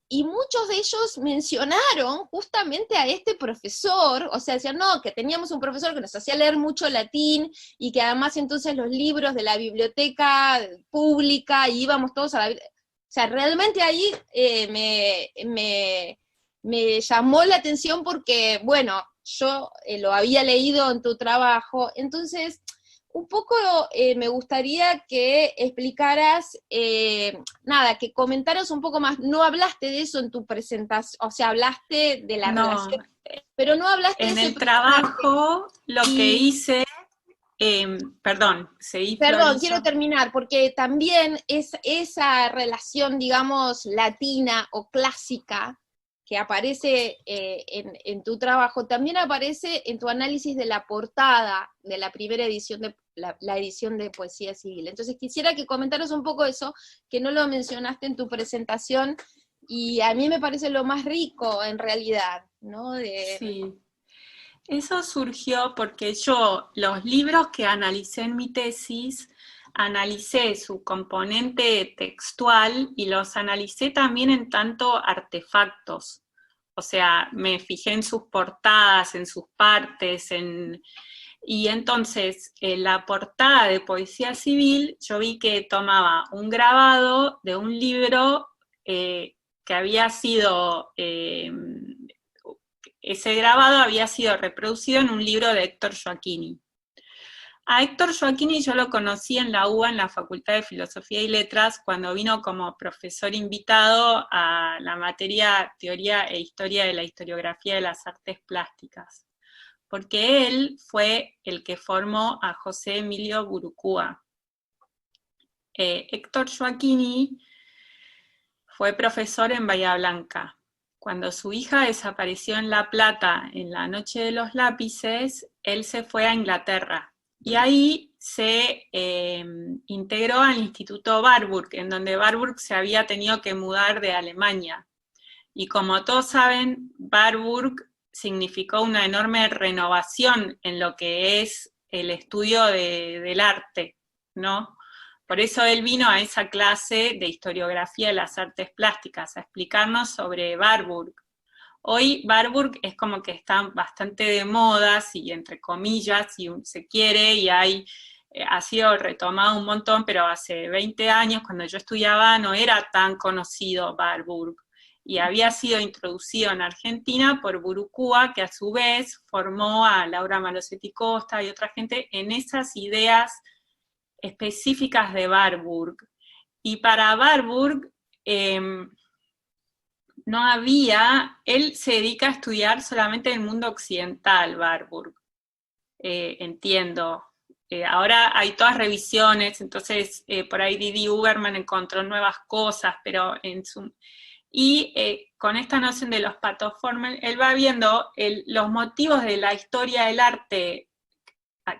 y muchos de ellos mencionaron justamente a este profesor, o sea, decían, no, que teníamos un profesor que nos hacía leer mucho latín, y que además entonces los libros de la biblioteca pública, y íbamos todos a la biblioteca. O sea, realmente ahí me llamó la atención porque, bueno, yo lo había leído en tu trabajo, entonces un poco me gustaría que explicaras, que comentaras un poco más. No hablaste de eso en tu presentación, o sea, hablaste de la relación, pero no hablaste de eso. En el trabajo, lo que hice, perdón, quiero terminar, porque también esa relación, digamos, latina o clásica, que aparece en tu trabajo, también aparece en tu análisis de la portada de la primera edición de la edición de Poesía Civil. Entonces quisiera que comentaras un poco eso, que no lo mencionaste en tu presentación, y a mí me parece lo más rico en realidad, ¿no? Sí. Eso surgió porque yo, los libros que analicé en mi tesis, analicé su componente textual y los analicé también en tanto artefactos. O sea, me fijé en sus portadas, en sus partes, en Y entonces, en la portada de Poesía Civil, yo vi que tomaba un grabado de un libro que había sido, ese grabado había sido reproducido en un libro de Héctor Joachini. A Héctor Joachini yo lo conocí en la UBA, en la Facultad de Filosofía y Letras, cuando vino como profesor invitado a la materia Teoría e Historia de la Historiografía de las Artes Plásticas, porque él fue el que formó a José Emilio Burucúa. Héctor Joachini fue profesor en Bahía Blanca. Cuando su hija desapareció en La Plata en la Noche de los Lápices, él se fue a Inglaterra. Y ahí se integró al Instituto Warburg, en donde Warburg se había tenido que mudar de Alemania. Y como todos saben, Warburg significó una enorme renovación en lo que es el estudio del arte, ¿no? Por eso él vino a esa clase de historiografía de las artes plásticas, a explicarnos sobre Warburg. Hoy Warburg es como que está bastante de moda, si entre comillas, si se quiere, y ha sido retomado un montón, pero hace 20 años, cuando yo estudiaba, no era tan conocido Warburg, y había sido introducido en Argentina por Burucúa, que a su vez formó a Laura Malosetti Costa y otra gente en esas ideas específicas de Warburg. Y para Warburg, no había, él se dedica a estudiar solamente el mundo occidental, Warburg, entiendo. Ahora hay todas revisiones, entonces por ahí Didi Uberman encontró nuevas cosas, pero con esta noción de los pathoformen, él va viendo los motivos de la historia del arte,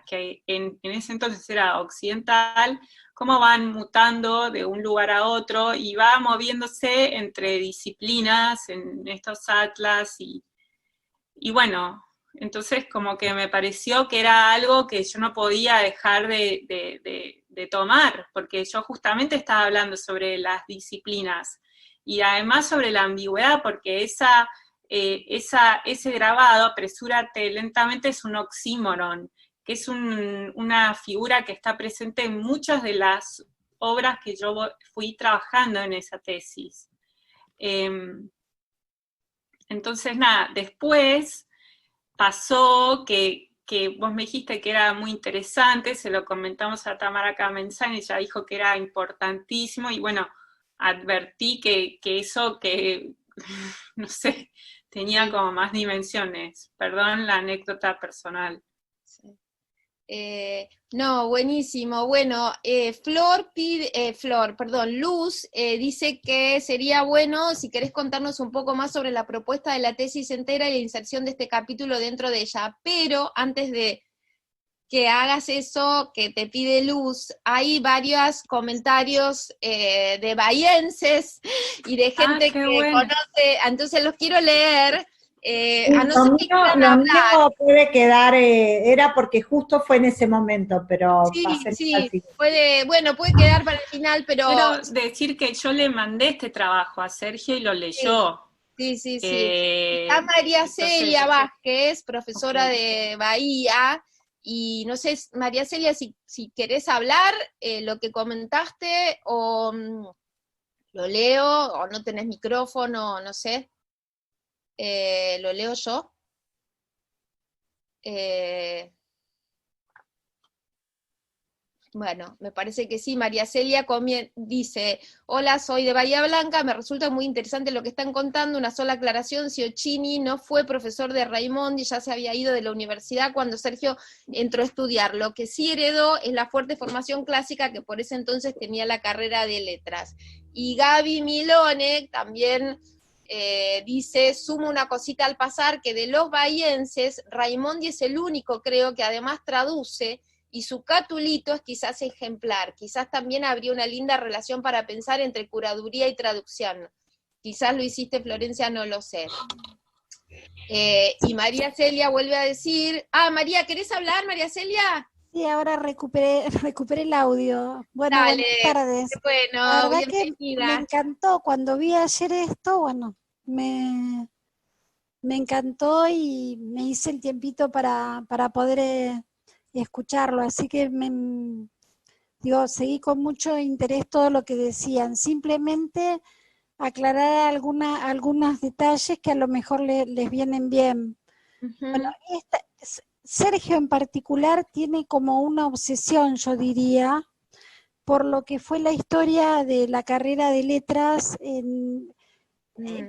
que en ese entonces era occidental, cómo van mutando de un lugar a otro, y va moviéndose entre disciplinas en estos atlas, y bueno, entonces como que me pareció que era algo que yo no podía dejar de tomar, porque yo justamente estaba hablando sobre las disciplinas, y además sobre la ambigüedad, porque ese grabado, Apresúrate lentamente, es un oxímoron, que es una figura que está presente en muchas de las obras que yo fui trabajando en esa tesis. Entonces, nada, después pasó que vos me dijiste que era muy interesante, se lo comentamos a Tamara Kamensani, ella dijo que era importantísimo, y bueno, advertí que eso no sé, tenía como más dimensiones. Perdón la anécdota personal. Sí. No, buenísimo. Bueno, Luz dice que sería bueno si querés contarnos un poco más sobre la propuesta de la tesis entera y la inserción de este capítulo dentro de ella, pero antes de que hagas eso que te pide Luz, hay varios comentarios de bahienses y de gente que conoce, entonces los quiero leer. Lo mío puede quedar, era porque justo fue en ese momento, pero sí, puede quedar para el final, pero... Quiero decir que yo le mandé este trabajo a Sergio y lo leyó. Sí. Está María Celia Vázquez, profesora de Bahía, y no sé, María Celia, si querés hablar lo que comentaste, o lo leo, o no tenés micrófono, no sé. Lo leo yo. Bueno, me parece que sí. María Celia dice: hola, soy de Bahía Blanca, me resulta muy interesante lo que están contando. Una sola aclaración: Ciocchini no fue profesor de Raimondi, ya se había ido de la universidad cuando Sergio entró a estudiar. Lo que sí heredó es la fuerte formación clásica, que por ese entonces tenía la carrera de letras. Y Gaby Milone también dice: sumo una cosita al pasar, que de los bahienses, Raimondi es el único, creo, que además traduce, y su Catulito es quizás ejemplar. Quizás también habría una linda relación para pensar entre curaduría y traducción. Quizás lo hiciste, Florencia, no lo sé. Y María Celia vuelve a decir... María, ¿querés hablar, María Celia? Sí, ahora recuperé el audio. Bueno, dale, buenas tardes. Bueno, la verdad bienvenida. que me encantó, cuando vi ayer esto, bueno, me encantó y me hice el tiempito para poder escucharlo, así que seguí con mucho interés todo lo que decían. Simplemente aclarar algunos detalles que a lo mejor les vienen bien. Bueno, Sergio en particular tiene como una obsesión, yo diría, por lo que fue la historia de la carrera de letras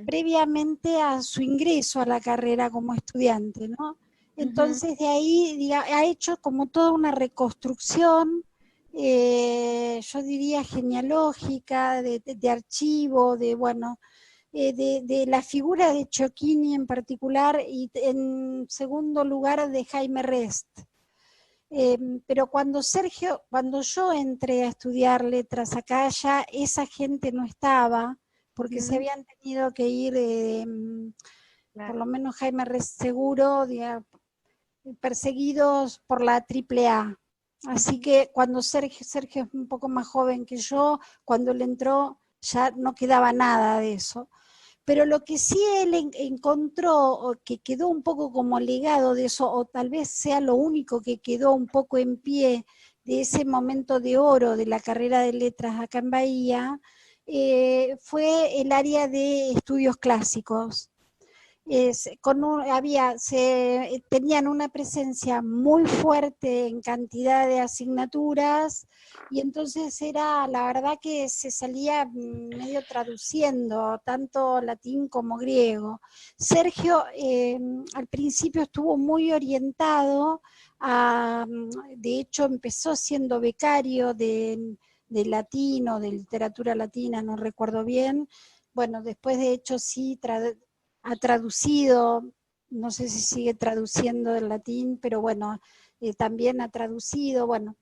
previamente a su ingreso a la carrera como estudiante, ¿no? Entonces de ahí ha hecho como toda una reconstrucción, yo diría genealógica, de archivo, de la figura de Chocchini en particular, y en segundo lugar de Jaime Rest. Pero cuando yo entré a estudiar letras acá, ya esa gente no estaba, porque se habían tenido que ir, por lo menos Jaime Rest seguro, perseguidos por la AAA. Así que cuando Sergio es un poco más joven que yo, cuando él entró ya no quedaba nada de eso. Pero lo que sí él encontró, o que quedó un poco como legado de eso, o tal vez sea lo único que quedó un poco en pie de ese momento de oro de la carrera de letras acá en Bahía, fue el área de estudios clásicos. Tenían una presencia muy fuerte en cantidad de asignaturas, y entonces la verdad que se salía medio traduciendo, tanto latín como griego. Sergio al principio estuvo muy orientado de hecho empezó siendo becario de latín o de literatura latina, no recuerdo bien. Bueno, después de hecho sí ha traducido, no sé si sigue traduciendo del latín, pero bueno, también ha traducido, bueno.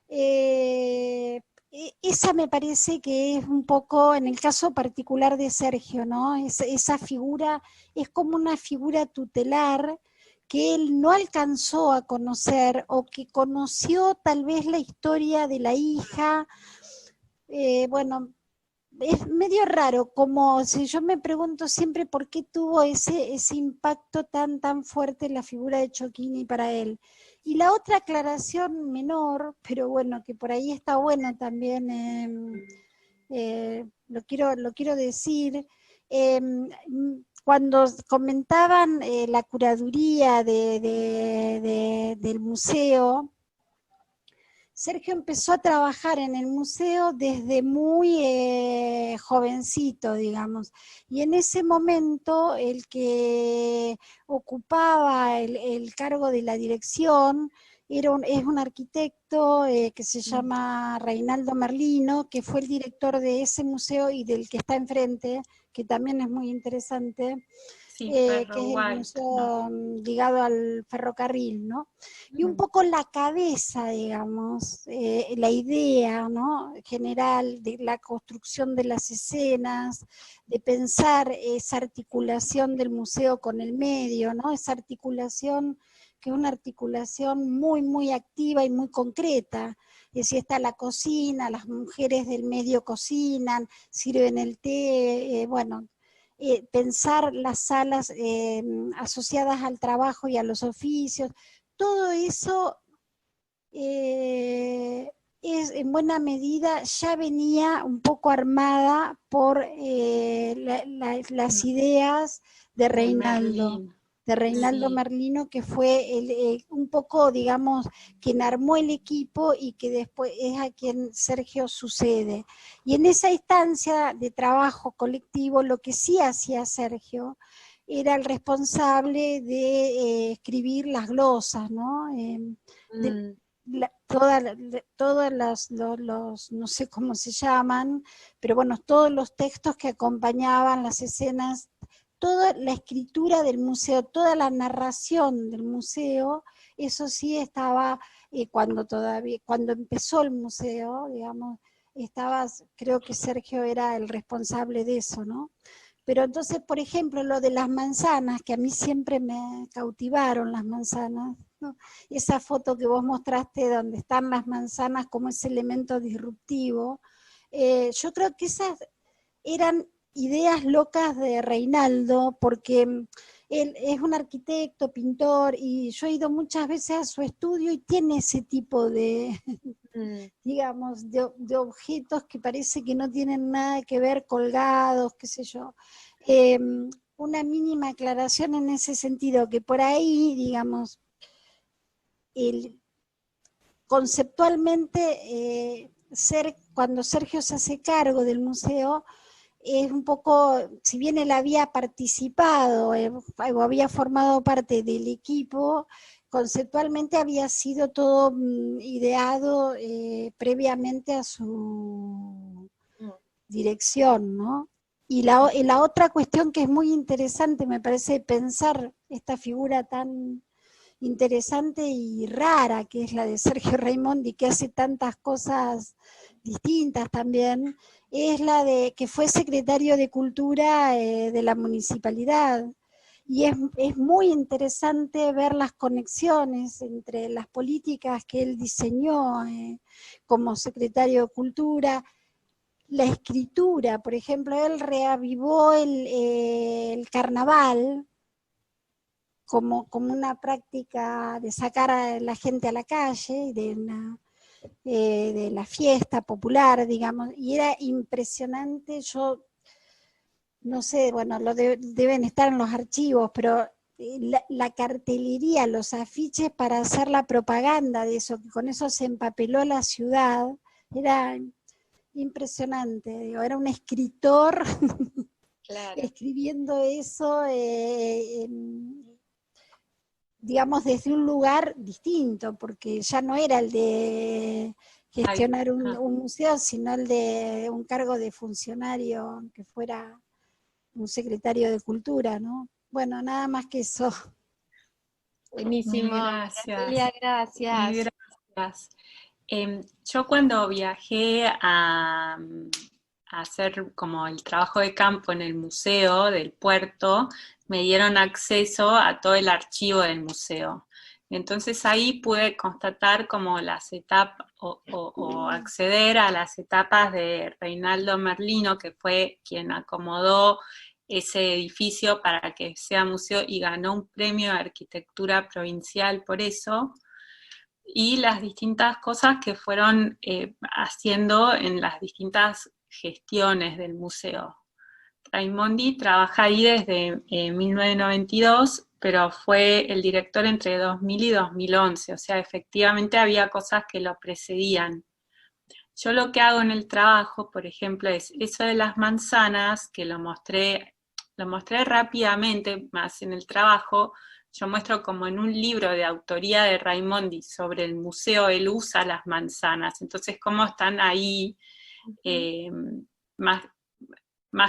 Esa me parece que es un poco, en el caso particular de Sergio, ¿no? Esa figura es como una figura tutelar que él no alcanzó a conocer, o que conoció tal vez la historia de la hija. Bueno, es medio raro, como si yo me pregunto siempre por qué tuvo ese impacto tan fuerte en la figura de Chocchini para él. Y la otra aclaración menor, pero bueno, que por ahí está bueno también, lo quiero decir, cuando comentaban la curaduría del museo, Sergio empezó a trabajar en el museo desde muy jovencito, digamos, y en ese momento el que ocupaba el cargo de la dirección es un arquitecto que se llama Reinaldo Merlino, que fue el director de ese museo y del que está enfrente, que también es muy interesante. Sí, que es el museo ligado al ferrocarril, ¿no? Y un poco la cabeza, digamos, la idea, ¿no?, general de la construcción de las escenas, de pensar esa articulación del museo con el medio, ¿no? Esa articulación que es una articulación muy activa y muy concreta. Es decir, está la cocina, las mujeres del medio cocinan, sirven el té, bueno, pensar las salas asociadas al trabajo y a los oficios, todo eso es en buena medida ya venía un poco armada por las ideas de Reinaldo. De Reinaldo Merlino, que fue un poco, digamos, quien armó el equipo y que después es a quien Sergio sucede. Y en esa instancia de trabajo colectivo, lo que sí hacía Sergio era el responsable de escribir las glosas, ¿no? Todas no sé cómo se llaman, pero bueno, todos los textos que acompañaban las escenas, toda la escritura del museo, toda la narración del museo, eso sí estaba cuando empezó el museo, digamos, creo que Sergio era el responsable de eso, ¿no? Pero entonces, por ejemplo, lo de las manzanas, que a mí siempre me cautivaron las manzanas, ¿no? Esa foto que vos mostraste donde están las manzanas como ese elemento disruptivo, yo creo que esas eran ideas locas de Reinaldo, porque él es un arquitecto, pintor, y yo he ido muchas veces a su estudio y tiene ese tipo de, digamos, de objetos que parece que no tienen nada que ver, colgados, qué sé yo. Una mínima aclaración en ese sentido, que por ahí, digamos, conceptualmente, cuando Sergio se hace cargo del museo, es un poco, si bien él había participado o había formado parte del equipo, conceptualmente había sido todo ideado previamente a su dirección, ¿no? Y la otra cuestión que es muy interesante, me parece, pensar esta figura tan interesante y rara, que es la de Sergio Raimondi, que hace tantas cosas distintas también, es la de que fue secretario de Cultura de la municipalidad. Y es muy interesante ver las conexiones entre las políticas que él diseñó como secretario de Cultura, la escritura. Por ejemplo, él reavivó el carnaval como una práctica de sacar a la gente a la calle, de la fiesta popular, digamos, y era impresionante. Yo no sé, bueno, deben estar en los archivos, pero la cartelería, los afiches para hacer la propaganda de eso, que con eso se empapeló la ciudad, era impresionante. Digo, era un escritor claro. Escribiendo eso, digamos, desde un lugar distinto, porque ya no era el de gestionar un museo, sino el de un cargo de funcionario, que fuera un secretario de Cultura, ¿no? Bueno, nada más que eso. Buenísimo. Gracias. Celia, gracias. Gracias. Yo cuando viajé a hacer como el trabajo de campo en el museo del puerto, me dieron acceso a todo el archivo del museo. Entonces ahí pude constatar como las etapas o acceder a las etapas de Reinaldo Merlino, que fue quien acomodó ese edificio para que sea museo y ganó un premio de arquitectura provincial por eso, y las distintas cosas que fueron haciendo en las distintas gestiones del museo. Raimondi trabaja ahí desde 1992, pero fue el director entre 2000 y 2011, o sea, efectivamente había cosas que lo precedían. Yo lo que hago en el trabajo, por ejemplo, es eso de las manzanas, que lo mostré rápidamente, más en el trabajo. Yo muestro como en un libro de autoría de Raimondi sobre el museo, él usa las manzanas, entonces cómo están ahí, más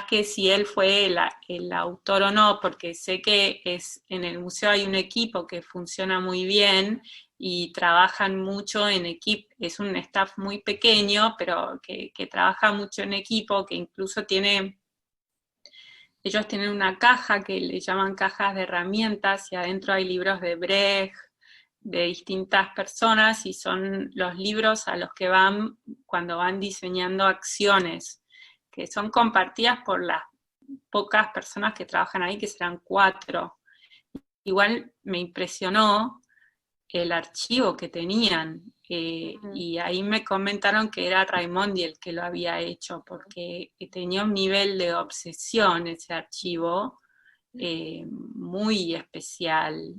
que si él fue el autor o no, porque sé que en el museo hay un equipo que funciona muy bien y trabajan mucho en equipo, es un staff muy pequeño, pero que trabaja mucho en equipo, que incluso ellos tienen una caja que le llaman cajas de herramientas, y adentro hay libros de Brecht, de distintas personas, y son los libros a los que van cuando van diseñando acciones, que son compartidas por las pocas personas que trabajan ahí, que serán 4. Igual me impresionó el archivo que tenían, y ahí me comentaron que era Raimondi el que lo había hecho, porque tenía un nivel de obsesión ese archivo muy especial,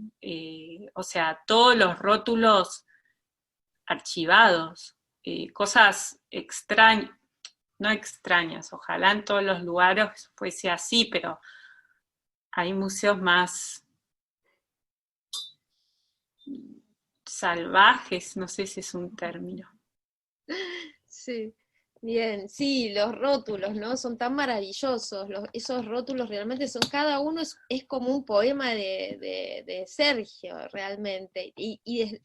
o sea, todos los rótulos archivados, cosas extrañas, no extrañas, ojalá en todos los lugares fuese así, pero hay museos más salvajes, no sé si es un término. Sí, bien, sí, los rótulos, ¿no? Son tan maravillosos, esos rótulos realmente son, cada uno es como un poema de Sergio, realmente, y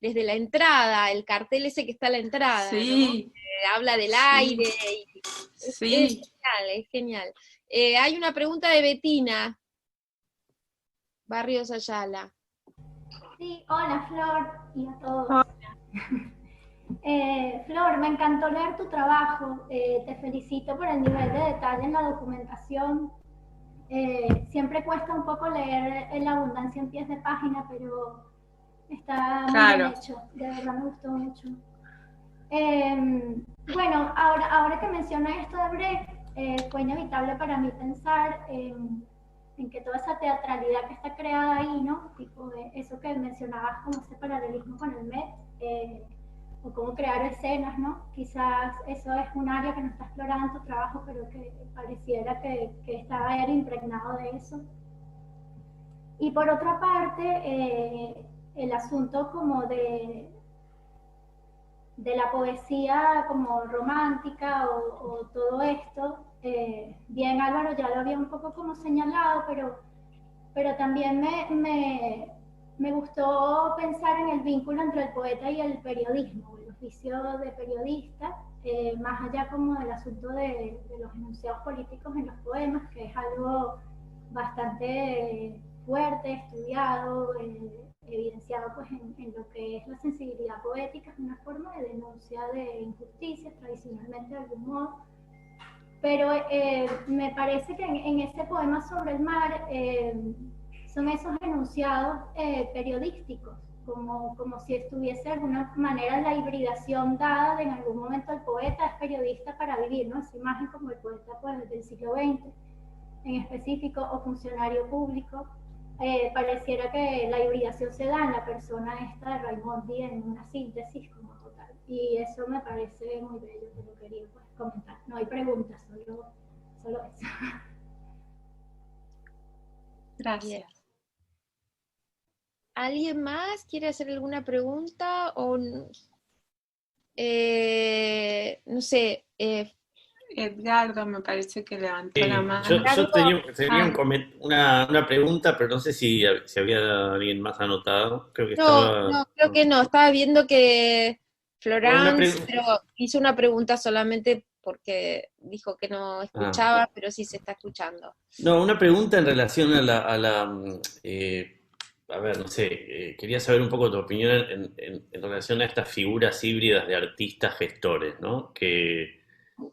desde la entrada, el cartel ese que está a la entrada, sí, ¿no? Habla del aire, y sí. es genial. Hay una pregunta de Betina, Barrios Ayala. Sí, hola Flor y a todos. Hola. Flor, me encantó leer tu trabajo, te felicito por el nivel de detalle en la documentación. Siempre cuesta un poco leer La abundancia en pies de página, pero está muy bien hecho, de verdad me gustó mucho. Bueno, ahora que mencioné esto de Brecht, fue inevitable para mí pensar en que toda esa teatralidad que está creada ahí, ¿no? Tipo eso que mencionabas como ese paralelismo con el Met, o cómo crear escenas, ¿no? Quizás eso es un área que no está explorada en tu trabajo, pero que pareciera que estaba impregnado de eso. Y por otra parte, el asunto como de la poesía como romántica o todo esto, bien Álvaro ya lo había un poco como señalado, pero también me gustó pensar en el vínculo entre el poeta y el periodismo, el oficio de periodista, más allá como del asunto de los enunciados políticos en los poemas, que es algo bastante fuerte, estudiado, evidenciado pues en lo que es la sensibilidad poética, es una forma de denuncia de injusticias, tradicionalmente de algún modo. Pero me parece que en ese poema sobre el mar son esos enunciados periodísticos, como si estuviese de alguna manera la hibridación dada de en algún momento el poeta es periodista para vivir, ¿no? Esa imagen como el poeta pues, del siglo XX en específico o funcionario público. Pareciera que la hibridación se da en la persona esta de Raimondi en una síntesis como total. Y eso me parece muy bello, que lo quería pues, comentar. No hay preguntas, solo eso. Gracias. ¿Alguien más quiere hacer alguna pregunta? O no sé, Edgardo me parece que levantó la mano. Yo tenía una pregunta, pero no sé si había alguien más anotado. Creo que creo que no. Estaba viendo que Florence pero hizo una pregunta solamente porque dijo que no escuchaba, pero sí se está escuchando. No, una pregunta en relación a ver, no sé, quería saber un poco tu opinión en relación a estas figuras híbridas de artistas gestores, ¿no? Que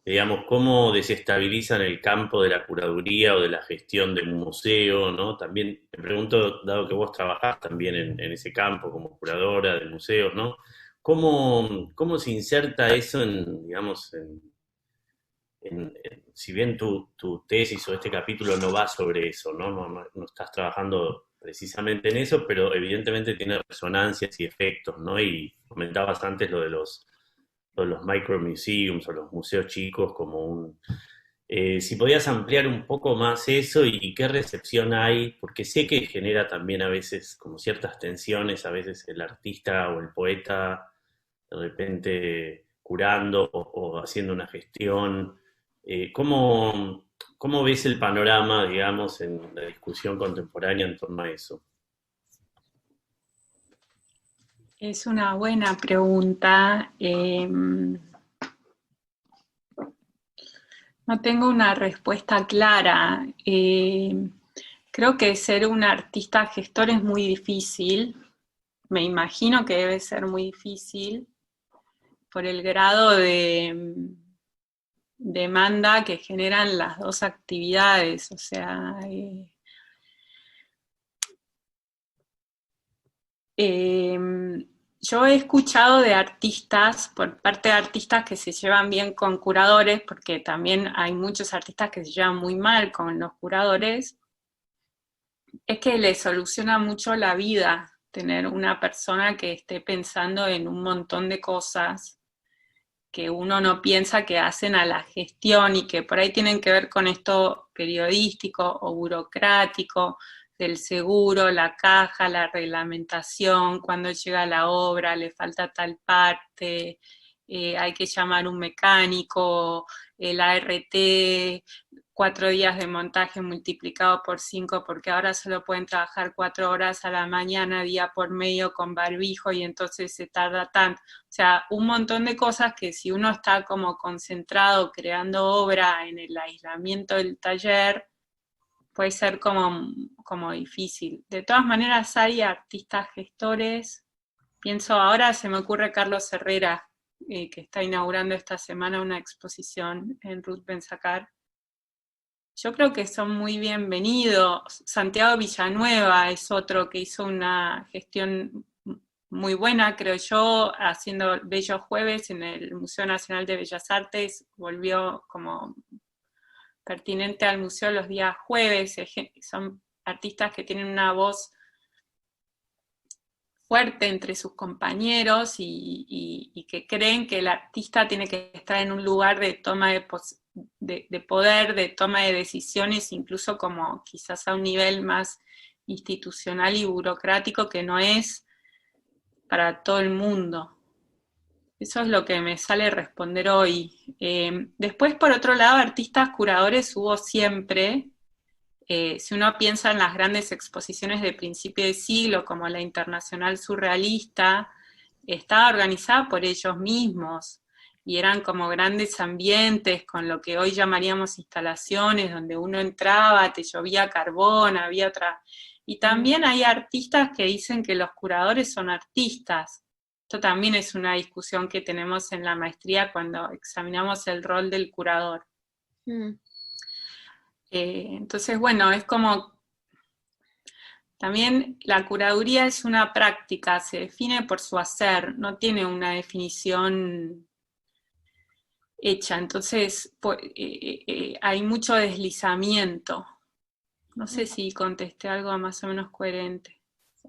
digamos, cómo desestabilizan el campo de la curaduría o de la gestión de un museo, ¿no? También me pregunto, dado que vos trabajás también en ese campo como curadora de museos, ¿no? ¿Cómo se inserta eso digamos, si bien tu tesis o este capítulo no va sobre eso, ¿no? No estás trabajando precisamente en eso, pero evidentemente tiene resonancias y efectos, ¿no? Y comentabas antes lo de los micromuseums o los museos chicos como si podías ampliar un poco más eso y qué recepción hay, porque sé que genera también a veces como ciertas tensiones, a veces el artista o el poeta de repente curando o haciendo una gestión. ¿Cómo ves el panorama, digamos, en la discusión contemporánea en torno a eso? Es una buena pregunta. No tengo una respuesta clara. Creo que ser un artista gestor es muy difícil. Me imagino que debe ser muy difícil por el grado de demanda que generan las dos actividades. O sea, yo he escuchado de artistas, por parte de artistas que se llevan bien con curadores, porque también hay muchos artistas que se llevan muy mal con los curadores, es que les soluciona mucho la vida tener una persona que esté pensando en un montón de cosas que uno no piensa que hacen a la gestión y que por ahí tienen que ver con esto periodístico o burocrático, del seguro, la caja, la reglamentación, cuando llega la obra, le falta tal parte, hay que llamar un mecánico, el ART, 4 días de montaje multiplicado por 5, porque ahora solo pueden trabajar 4 horas a la mañana, día por medio, con barbijo, y entonces se tarda tanto. O sea, un montón de cosas que si uno está como concentrado creando obra en el aislamiento del taller, puede ser como difícil. De todas maneras hay artistas gestores, pienso ahora, se me ocurre Carlos Herrera, que está inaugurando esta semana una exposición en Ruth Ben-Sakar. Yo creo que son muy bienvenidos. Santiago Villanueva es otro que hizo una gestión muy buena, creo yo, haciendo Bellos Jueves en el Museo Nacional de Bellas Artes, volvió como pertinente al museo los días jueves. Son artistas que tienen una voz fuerte entre sus compañeros y que creen que el artista tiene que estar en un lugar de toma de poder, de toma de decisiones, incluso como quizás a un nivel más institucional y burocrático que no es para todo el mundo. Eso es lo que me sale responder hoy. Después, por otro lado, artistas curadores hubo siempre. Si uno piensa en las grandes exposiciones de principio de siglo, como la Internacional Surrealista, estaba organizada por ellos mismos, y eran como grandes ambientes, con lo que hoy llamaríamos instalaciones, donde uno entraba, te llovía carbón, había otra... Y también hay artistas que dicen que los curadores son artistas. Esto también es una discusión que tenemos en la maestría cuando examinamos el rol del curador. Entonces, bueno, es como, también la curaduría es una práctica, se define por su hacer, no tiene una definición hecha, entonces hay mucho deslizamiento. No sé si contesté algo más o menos coherente. Sí.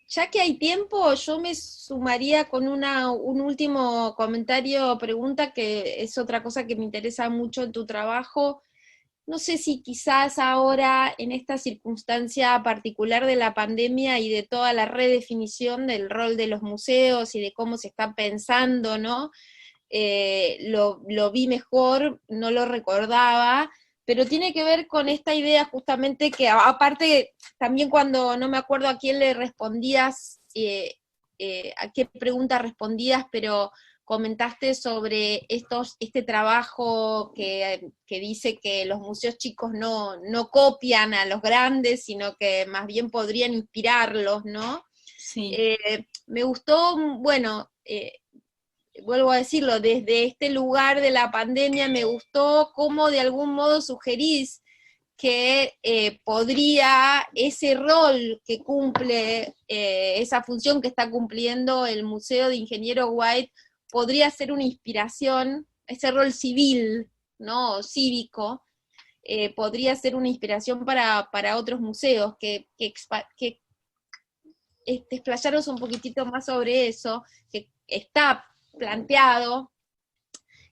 Ya que hay tiempo, yo me sumaría con un último comentario o pregunta, que es otra cosa que me interesa mucho en tu trabajo. No sé si quizás ahora, en esta circunstancia particular de la pandemia y de toda la redefinición del rol de los museos y de cómo se está pensando, ¿no? Lo vi mejor, no lo recordaba, pero tiene que ver con esta idea justamente que, aparte, también cuando no me acuerdo a quién le respondías, a qué pregunta respondías, pero comentaste sobre este trabajo que dice que los museos chicos no copian a los grandes, sino que más bien podrían inspirarlos, ¿no? Sí. Me gustó, bueno, vuelvo a decirlo, desde este lugar de la pandemia me gustó cómo de algún modo sugerís que podría ese rol que cumple, esa función que está cumpliendo el Museo de Ingeniero White, podría ser una inspiración, ese rol civil, ¿no? Cívico, podría ser una inspiración para otros museos, que explayaros un poquitito más sobre eso, que está planteado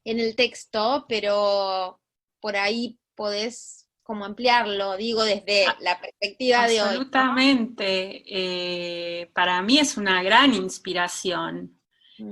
en el texto, pero por ahí podés como ampliarlo, digo, desde la perspectiva de hoy, ¿no? Absolutamente. Para mí es una gran inspiración.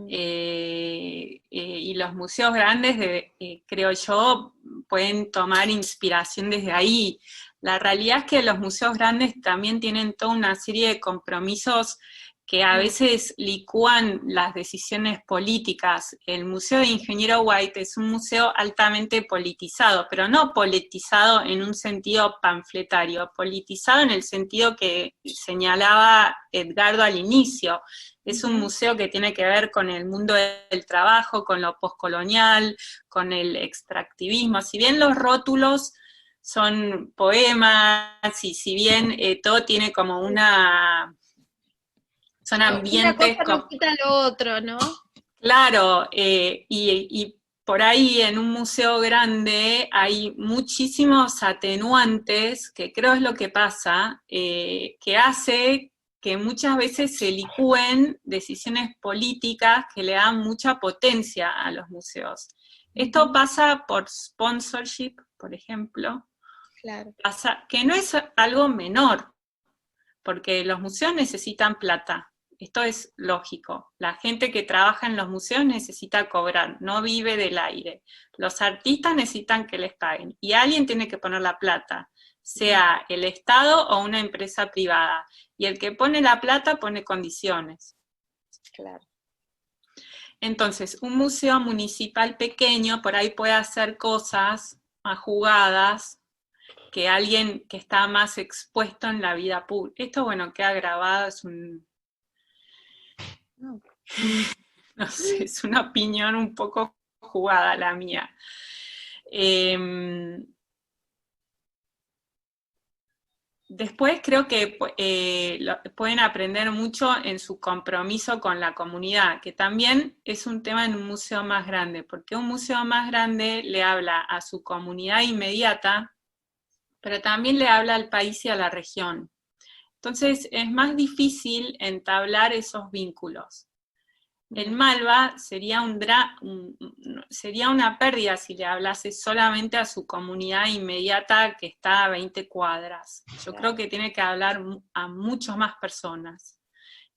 Y los museos grandes, creo yo, pueden tomar inspiración desde ahí. La realidad es que los museos grandes también tienen toda una serie de compromisos que a veces licúan las decisiones políticas. El Museo de Ingeniero White es un museo altamente politizado, pero no politizado en un sentido panfletario, politizado en el sentido que señalaba Edgardo al inicio. Es un museo que tiene que ver con el mundo del trabajo, con lo postcolonial, con el extractivismo. Si bien los rótulos son poemas, y si bien todo tiene como una... Son ambientes... Una cosa no quita lo otro, ¿no? Claro, y por ahí en un museo grande hay muchísimos atenuantes, que creo es lo que pasa, que hace que muchas veces se licúen decisiones políticas que le dan mucha potencia a los museos. Esto pasa por sponsorship, por ejemplo, claro. Pasa, que no es algo menor, porque los museos necesitan plata. Esto es lógico. La gente que trabaja en los museos necesita cobrar, no vive del aire. Los artistas necesitan que les paguen, y alguien tiene que poner la plata, sea el Estado o una empresa privada. Y el que pone la plata pone condiciones. Claro. Entonces, un museo municipal pequeño por ahí puede hacer cosas más jugadas que alguien que está más expuesto en la vida pública. Esto, bueno, queda grabado, es un... No sé, es una opinión un poco jugada la mía. Después creo que pueden aprender mucho en su compromiso con la comunidad, que también es un tema en un museo más grande, porque un museo más grande le habla a su comunidad inmediata, pero también le habla al país y a la región. Entonces es más difícil entablar esos vínculos. En Malva sería una pérdida si le hablase solamente a su comunidad inmediata que está a 20 cuadras. Yo creo que tiene que hablar a muchas más personas.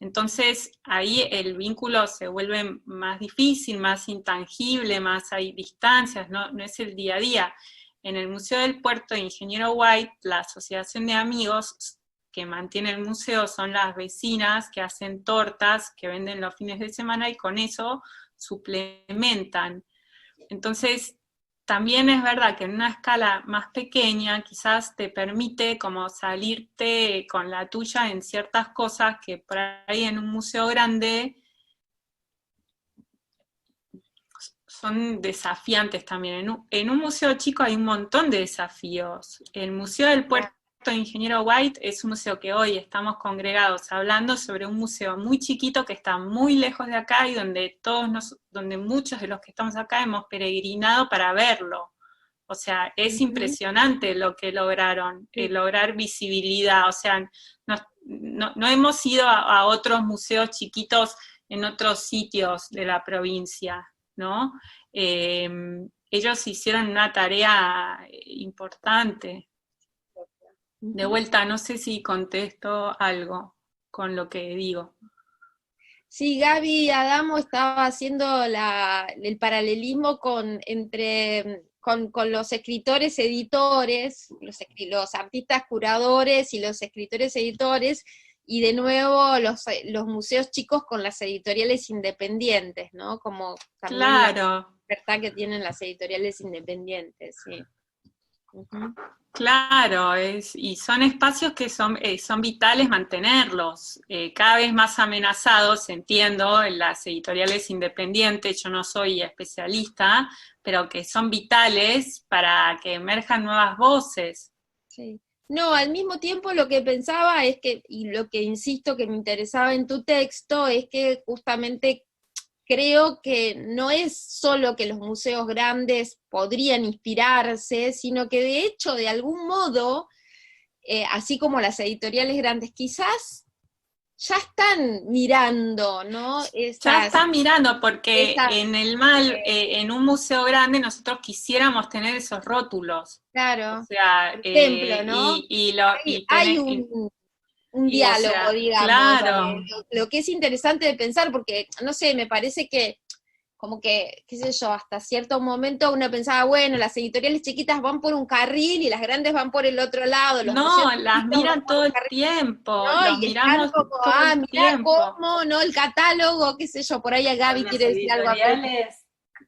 Entonces ahí el vínculo se vuelve más difícil, más intangible, más hay distancias, no es el día a día. En el Museo del Puerto de Ingeniero White, la asociación de amigos que mantiene el museo son las vecinas que hacen tortas, que venden los fines de semana y con eso suplementan. Entonces, también es verdad que en una escala más pequeña quizás te permite como salirte con la tuya en ciertas cosas que por ahí en un museo grande son desafiantes también. En un museo chico hay un montón de desafíos. El Museo del Puerto de Ingeniero White es un museo que hoy estamos congregados hablando sobre un museo muy chiquito que está muy lejos de acá y donde donde muchos de los que estamos acá hemos peregrinado para verlo. O sea, es impresionante lo que lograron, lograr visibilidad. O sea, no hemos ido a otros museos chiquitos en otros sitios de la provincia, ¿no? Ellos hicieron una tarea importante. De vuelta, no sé si contesto algo con lo que digo. Sí, Gaby Adamo estaba haciendo el paralelismo con los escritores editores, los artistas curadores y los escritores editores, y de nuevo los museos chicos con las editoriales independientes, ¿no? Como también la libertad que tienen las editoriales independientes, sí. Claro, y son espacios que son vitales mantenerlos, cada vez más amenazados, entiendo, en las editoriales independientes, yo no soy especialista, pero que son vitales para que emerjan nuevas voces. Sí. No, al mismo tiempo lo que pensaba es que, y lo que insisto que me interesaba en tu texto, es que justamente creo que no es solo que los museos grandes podrían inspirarse, sino que de hecho, de algún modo, así como las editoriales grandes, quizás ya están mirando, ¿no? Ya están mirando, porque en un museo grande nosotros quisiéramos tener esos rótulos. Claro, o sea, por ejemplo, ¿no? Hay un diálogo, o sea, digamos, claro. Lo que es interesante de pensar, porque, no sé, me parece que, como que, qué sé yo, hasta cierto momento uno pensaba, bueno, las editoriales chiquitas van por un carril y las grandes van por el otro lado. No, las miran todo el tiempo, ¿no? los Y miramos están como, todo el tiempo. cómo, ¿no? El catálogo, qué sé yo, por ahí a Gaby quiere decir algo.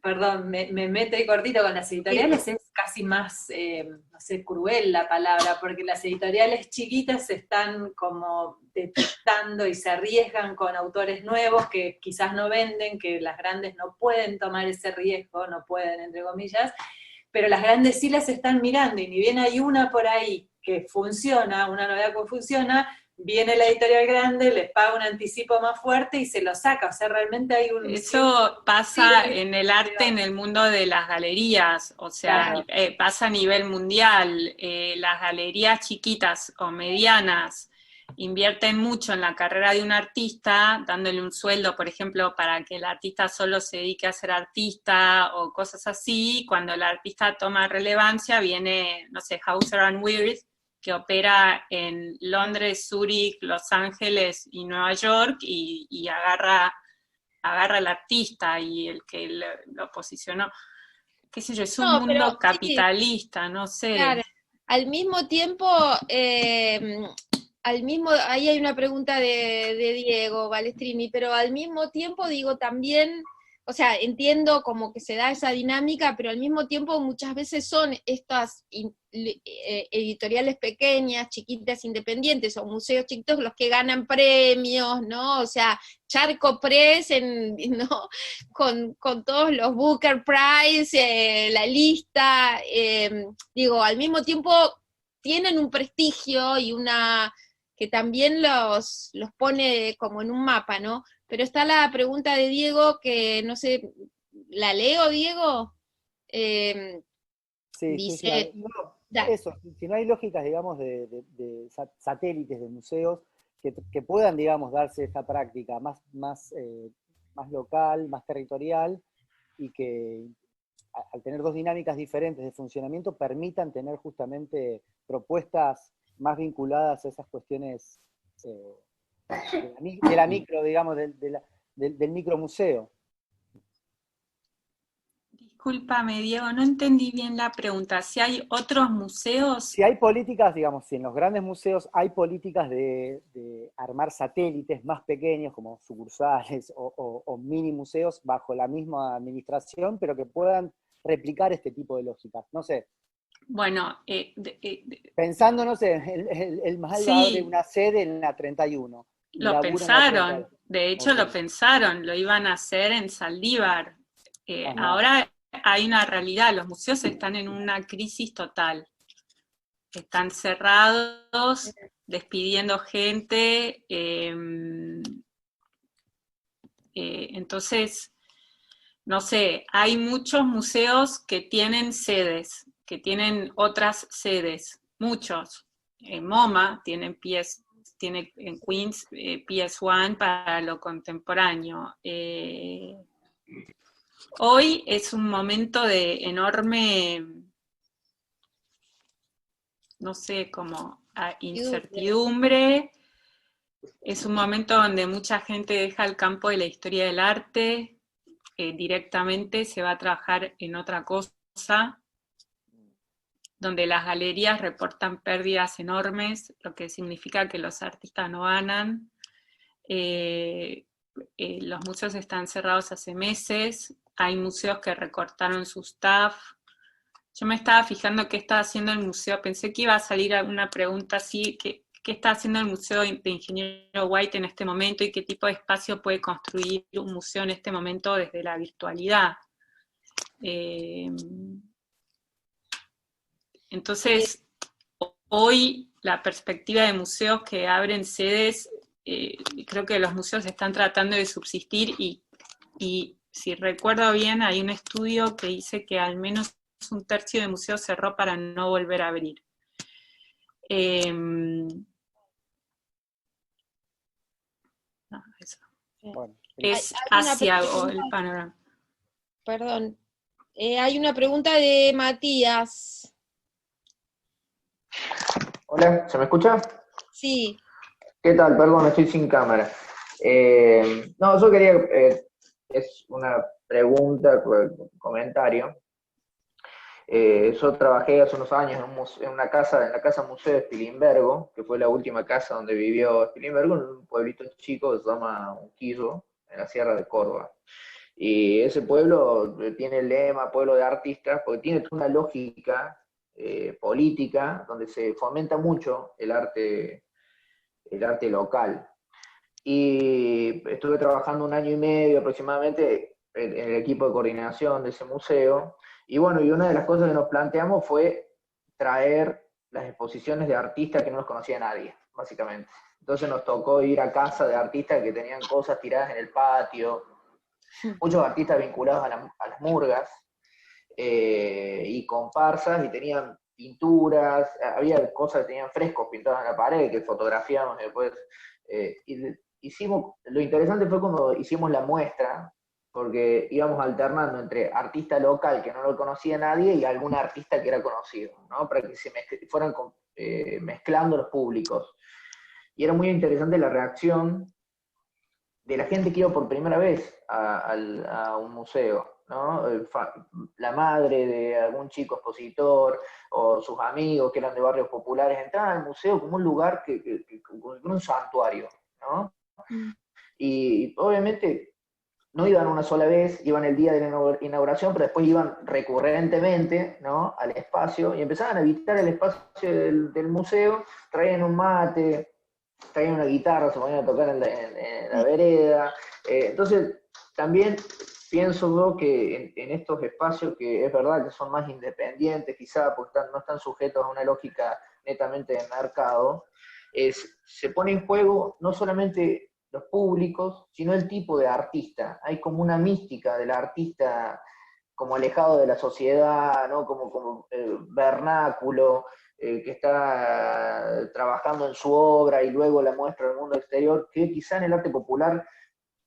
Perdón, me meto ahí cortito, con las editoriales es casi más, no sé, cruel la palabra, porque las editoriales chiquitas se están como detectando y se arriesgan con autores nuevos que quizás no venden, que las grandes no pueden tomar ese riesgo, no pueden, entre comillas, pero las grandes sí las están mirando, y ni bien hay una por ahí que funciona, una novedad que funciona, viene la editorial grande, les paga un anticipo más fuerte y se lo saca. O sea, realmente hay un... Eso pasa en el arte, en el mundo de las galerías, o sea, pasa a nivel mundial. Las galerías chiquitas o medianas invierten mucho en la carrera de un artista, dándole un sueldo, por ejemplo, para que el artista solo se dedique a ser artista o cosas así. Cuando el artista toma relevancia, viene, no sé, Hauser & Wirth, que opera en Londres, Zúrich, Los Ángeles y Nueva York, y agarra al artista y el que lo posicionó. Qué sé yo, es un mundo capitalista, sí, no sé. Claro. Al mismo tiempo, ahí hay una pregunta de Diego Balestrini, pero al mismo tiempo digo también, o sea, entiendo como que se da esa dinámica, pero al mismo tiempo muchas veces son estas editoriales pequeñas, chiquitas, independientes, o museos chiquitos los que ganan premios, ¿no? O sea, Charco Press, ¿no? Con todos los Booker Prize, la lista, digo, al mismo tiempo tienen un prestigio y una que también los pone como en un mapa, ¿no? Pero está la pregunta de Diego, que no sé, ¿la leo, Diego? Sí, dice, sí, no, eso, si no hay lógicas, digamos, de satélites de museos que puedan, digamos, darse esta práctica más local, más territorial, y que al tener dos dinámicas diferentes de funcionamiento permitan tener justamente propuestas más vinculadas a esas cuestiones de la micro, digamos, del micromuseo. Discúlpame, Diego, no entendí bien la pregunta. ¿Si hay otros museos? Si hay políticas, digamos, si en los grandes museos hay políticas de armar satélites más pequeños, como sucursales o mini museos bajo la misma administración, pero que puedan replicar este tipo de lógicas. No sé. Bueno, pensando, no sé, el Malva sí, abre una sede en la 31. Lo pensaron, de hecho lo pensaron, lo iban a hacer en Saldívar. Ahora hay una realidad, los museos están en una crisis total. Están cerrados, despidiendo gente, entonces, no sé, hay muchos museos que tienen sedes, que tienen otras sedes, muchos. MoMA tiene en Queens PS1 para lo contemporáneo. Hoy es un momento de enorme, no sé, como incertidumbre. Es un momento donde mucha gente deja el campo de la historia del arte, directamente se va a trabajar en otra cosa, donde las galerías reportan pérdidas enormes, lo que significa que los artistas no ganan. Los museos están cerrados hace meses, hay museos que recortaron su staff. Yo me estaba fijando qué está haciendo el museo, pensé que iba a salir una pregunta así, ¿qué está haciendo el Museo de Ingeniero White en este momento y qué tipo de espacio puede construir un museo en este momento desde la virtualidad? Entonces, hoy la perspectiva de museos que abren sedes, creo que los museos están tratando de subsistir y si recuerdo bien, hay un estudio que dice que al menos un tercio de museos cerró para no volver a abrir. No, eso. Bueno, es hacia el panorama. Perdón. Hay una pregunta de Matías. Hola, ¿se me escucha? Sí. ¿Qué tal? Perdón, estoy sin cámara. No, yo quería, es una pregunta, comentario. Yo trabajé hace unos años en la casa museo de Spilimbergo, que fue la última casa donde vivió Spilimbergo, en un pueblito chico que se llama Unquillo, en la Sierra de Córdoba. Y ese pueblo tiene el lema pueblo de artistas, porque tiene toda una lógica política, donde se fomenta mucho el arte local. Y estuve trabajando 1 año y medio aproximadamente en el equipo de coordinación de ese museo, y bueno, y una de las cosas que nos planteamos fue traer las exposiciones de artistas que no los conocía nadie, básicamente. Entonces nos tocó ir a casa de artistas que tenían cosas tiradas en el patio, muchos artistas vinculados a las murgas, y comparsas, y tenían pinturas, había cosas que tenían frescos pintados en la pared, que fotografiamos después. Lo interesante fue cuando hicimos la muestra, porque íbamos alternando entre artista local que no lo conocía nadie y algún artista que era conocido, ¿no? Para que se fueran mezclando los públicos. Y era muy interesante la reacción de la gente que iba por primera vez a un museo, ¿no? La madre de algún chico expositor, o sus amigos que eran de barrios populares, entraban al museo como un lugar como un santuario, ¿no? Y obviamente no iban una sola vez, iban el día de la inauguración, pero después iban recurrentemente, ¿no?, al espacio, y empezaban a visitar el espacio del museo, traían un mate, traían una guitarra, se ponían a tocar en la vereda. Entonces, también pienso yo que en estos espacios, que es verdad que son más independientes, quizá porque no están sujetos a una lógica netamente de mercado, se pone en juego no solamente los públicos, sino el tipo de artista. Hay como una mística del artista como alejado de la sociedad, ¿no?, como vernáculo, que está trabajando en su obra y luego la muestra al mundo exterior, que quizá en el arte popular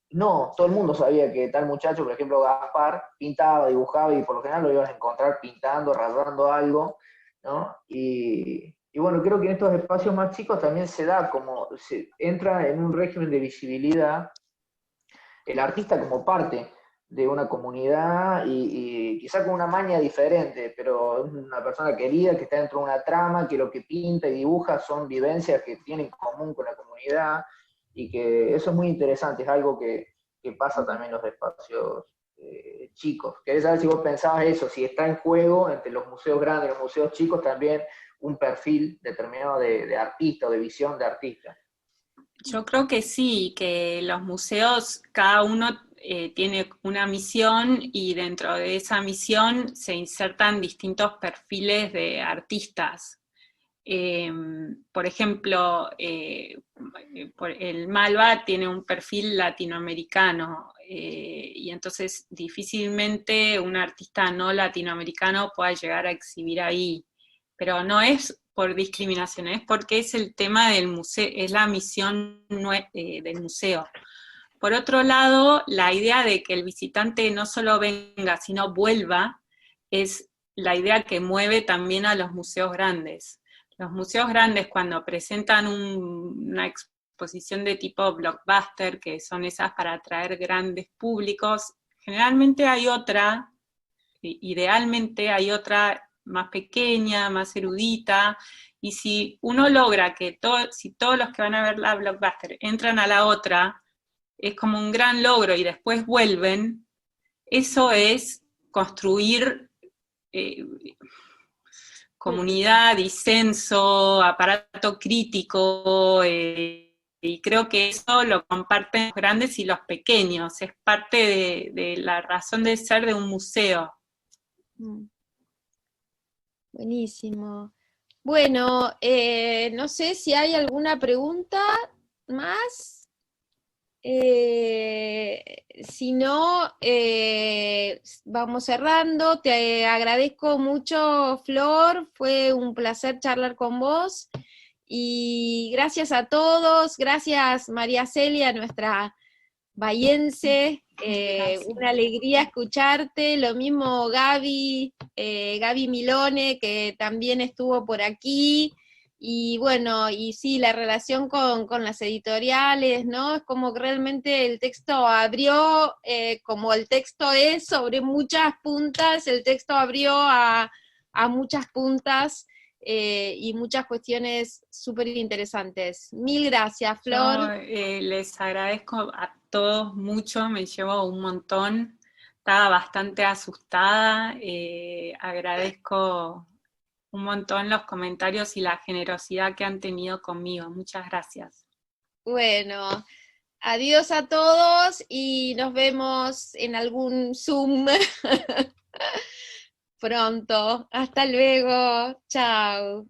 no, todo el mundo sabía que tal muchacho, por ejemplo Gaspar, pintaba, dibujaba, y por lo general lo ibas a encontrar pintando, rayando algo, ¿no? Y bueno, creo que en estos espacios más chicos también se da como, se entra en un régimen de visibilidad el artista como parte de una comunidad y quizá con una maña diferente, pero es una persona querida que está dentro de una trama, que lo que pinta y dibuja son vivencias que tiene en común con la comunidad, y que eso es muy interesante, es algo que pasa también en los espacios chicos. Querés saber si vos pensabas eso, si está en juego entre los museos grandes y los museos chicos también un perfil determinado de artista o de visión de artista. Yo creo que sí, que los museos, cada uno tiene una misión, y dentro de esa misión se insertan distintos perfiles de artistas. Por ejemplo, el Malva tiene un perfil latinoamericano, y entonces difícilmente un artista no latinoamericano pueda llegar a exhibir ahí. Pero no es por discriminación, es porque es el tema del museo, es la misión del museo. Por otro lado, la idea de que el visitante no solo venga, sino vuelva, es la idea que mueve también a los museos grandes. Los museos grandes, cuando presentan una exposición de tipo blockbuster, que son esas para atraer grandes públicos, generalmente hay otra, idealmente hay otra más pequeña, más erudita, y si uno logra que si todos los que van a ver la blockbuster entran a la otra, es como un gran logro, y después vuelven, eso es construir comunidad, disenso, aparato crítico, y creo que eso lo comparten los grandes y los pequeños, es parte de la razón de ser de un museo. Buenísimo. Bueno, no sé si hay alguna pregunta más. Si no, vamos cerrando. Te agradezco mucho, Flor, fue un placer charlar con vos, y gracias a todos, gracias María Celia, nuestra bahiense, una alegría escucharte, lo mismo Gaby Milone, que también estuvo por aquí. Y bueno, y sí, la relación con las editoriales, ¿no? Es como que realmente el texto abrió, como el texto es sobre muchas puntas, el texto abrió a muchas puntas, y muchas cuestiones súper interesantes. Mil gracias, Flor. Les agradezco a todos mucho, me llevo un montón, estaba bastante asustada, agradezco un montón los comentarios y la generosidad que han tenido conmigo. Muchas gracias. Bueno, adiós a todos y nos vemos en algún Zoom pronto. Hasta luego. Chao.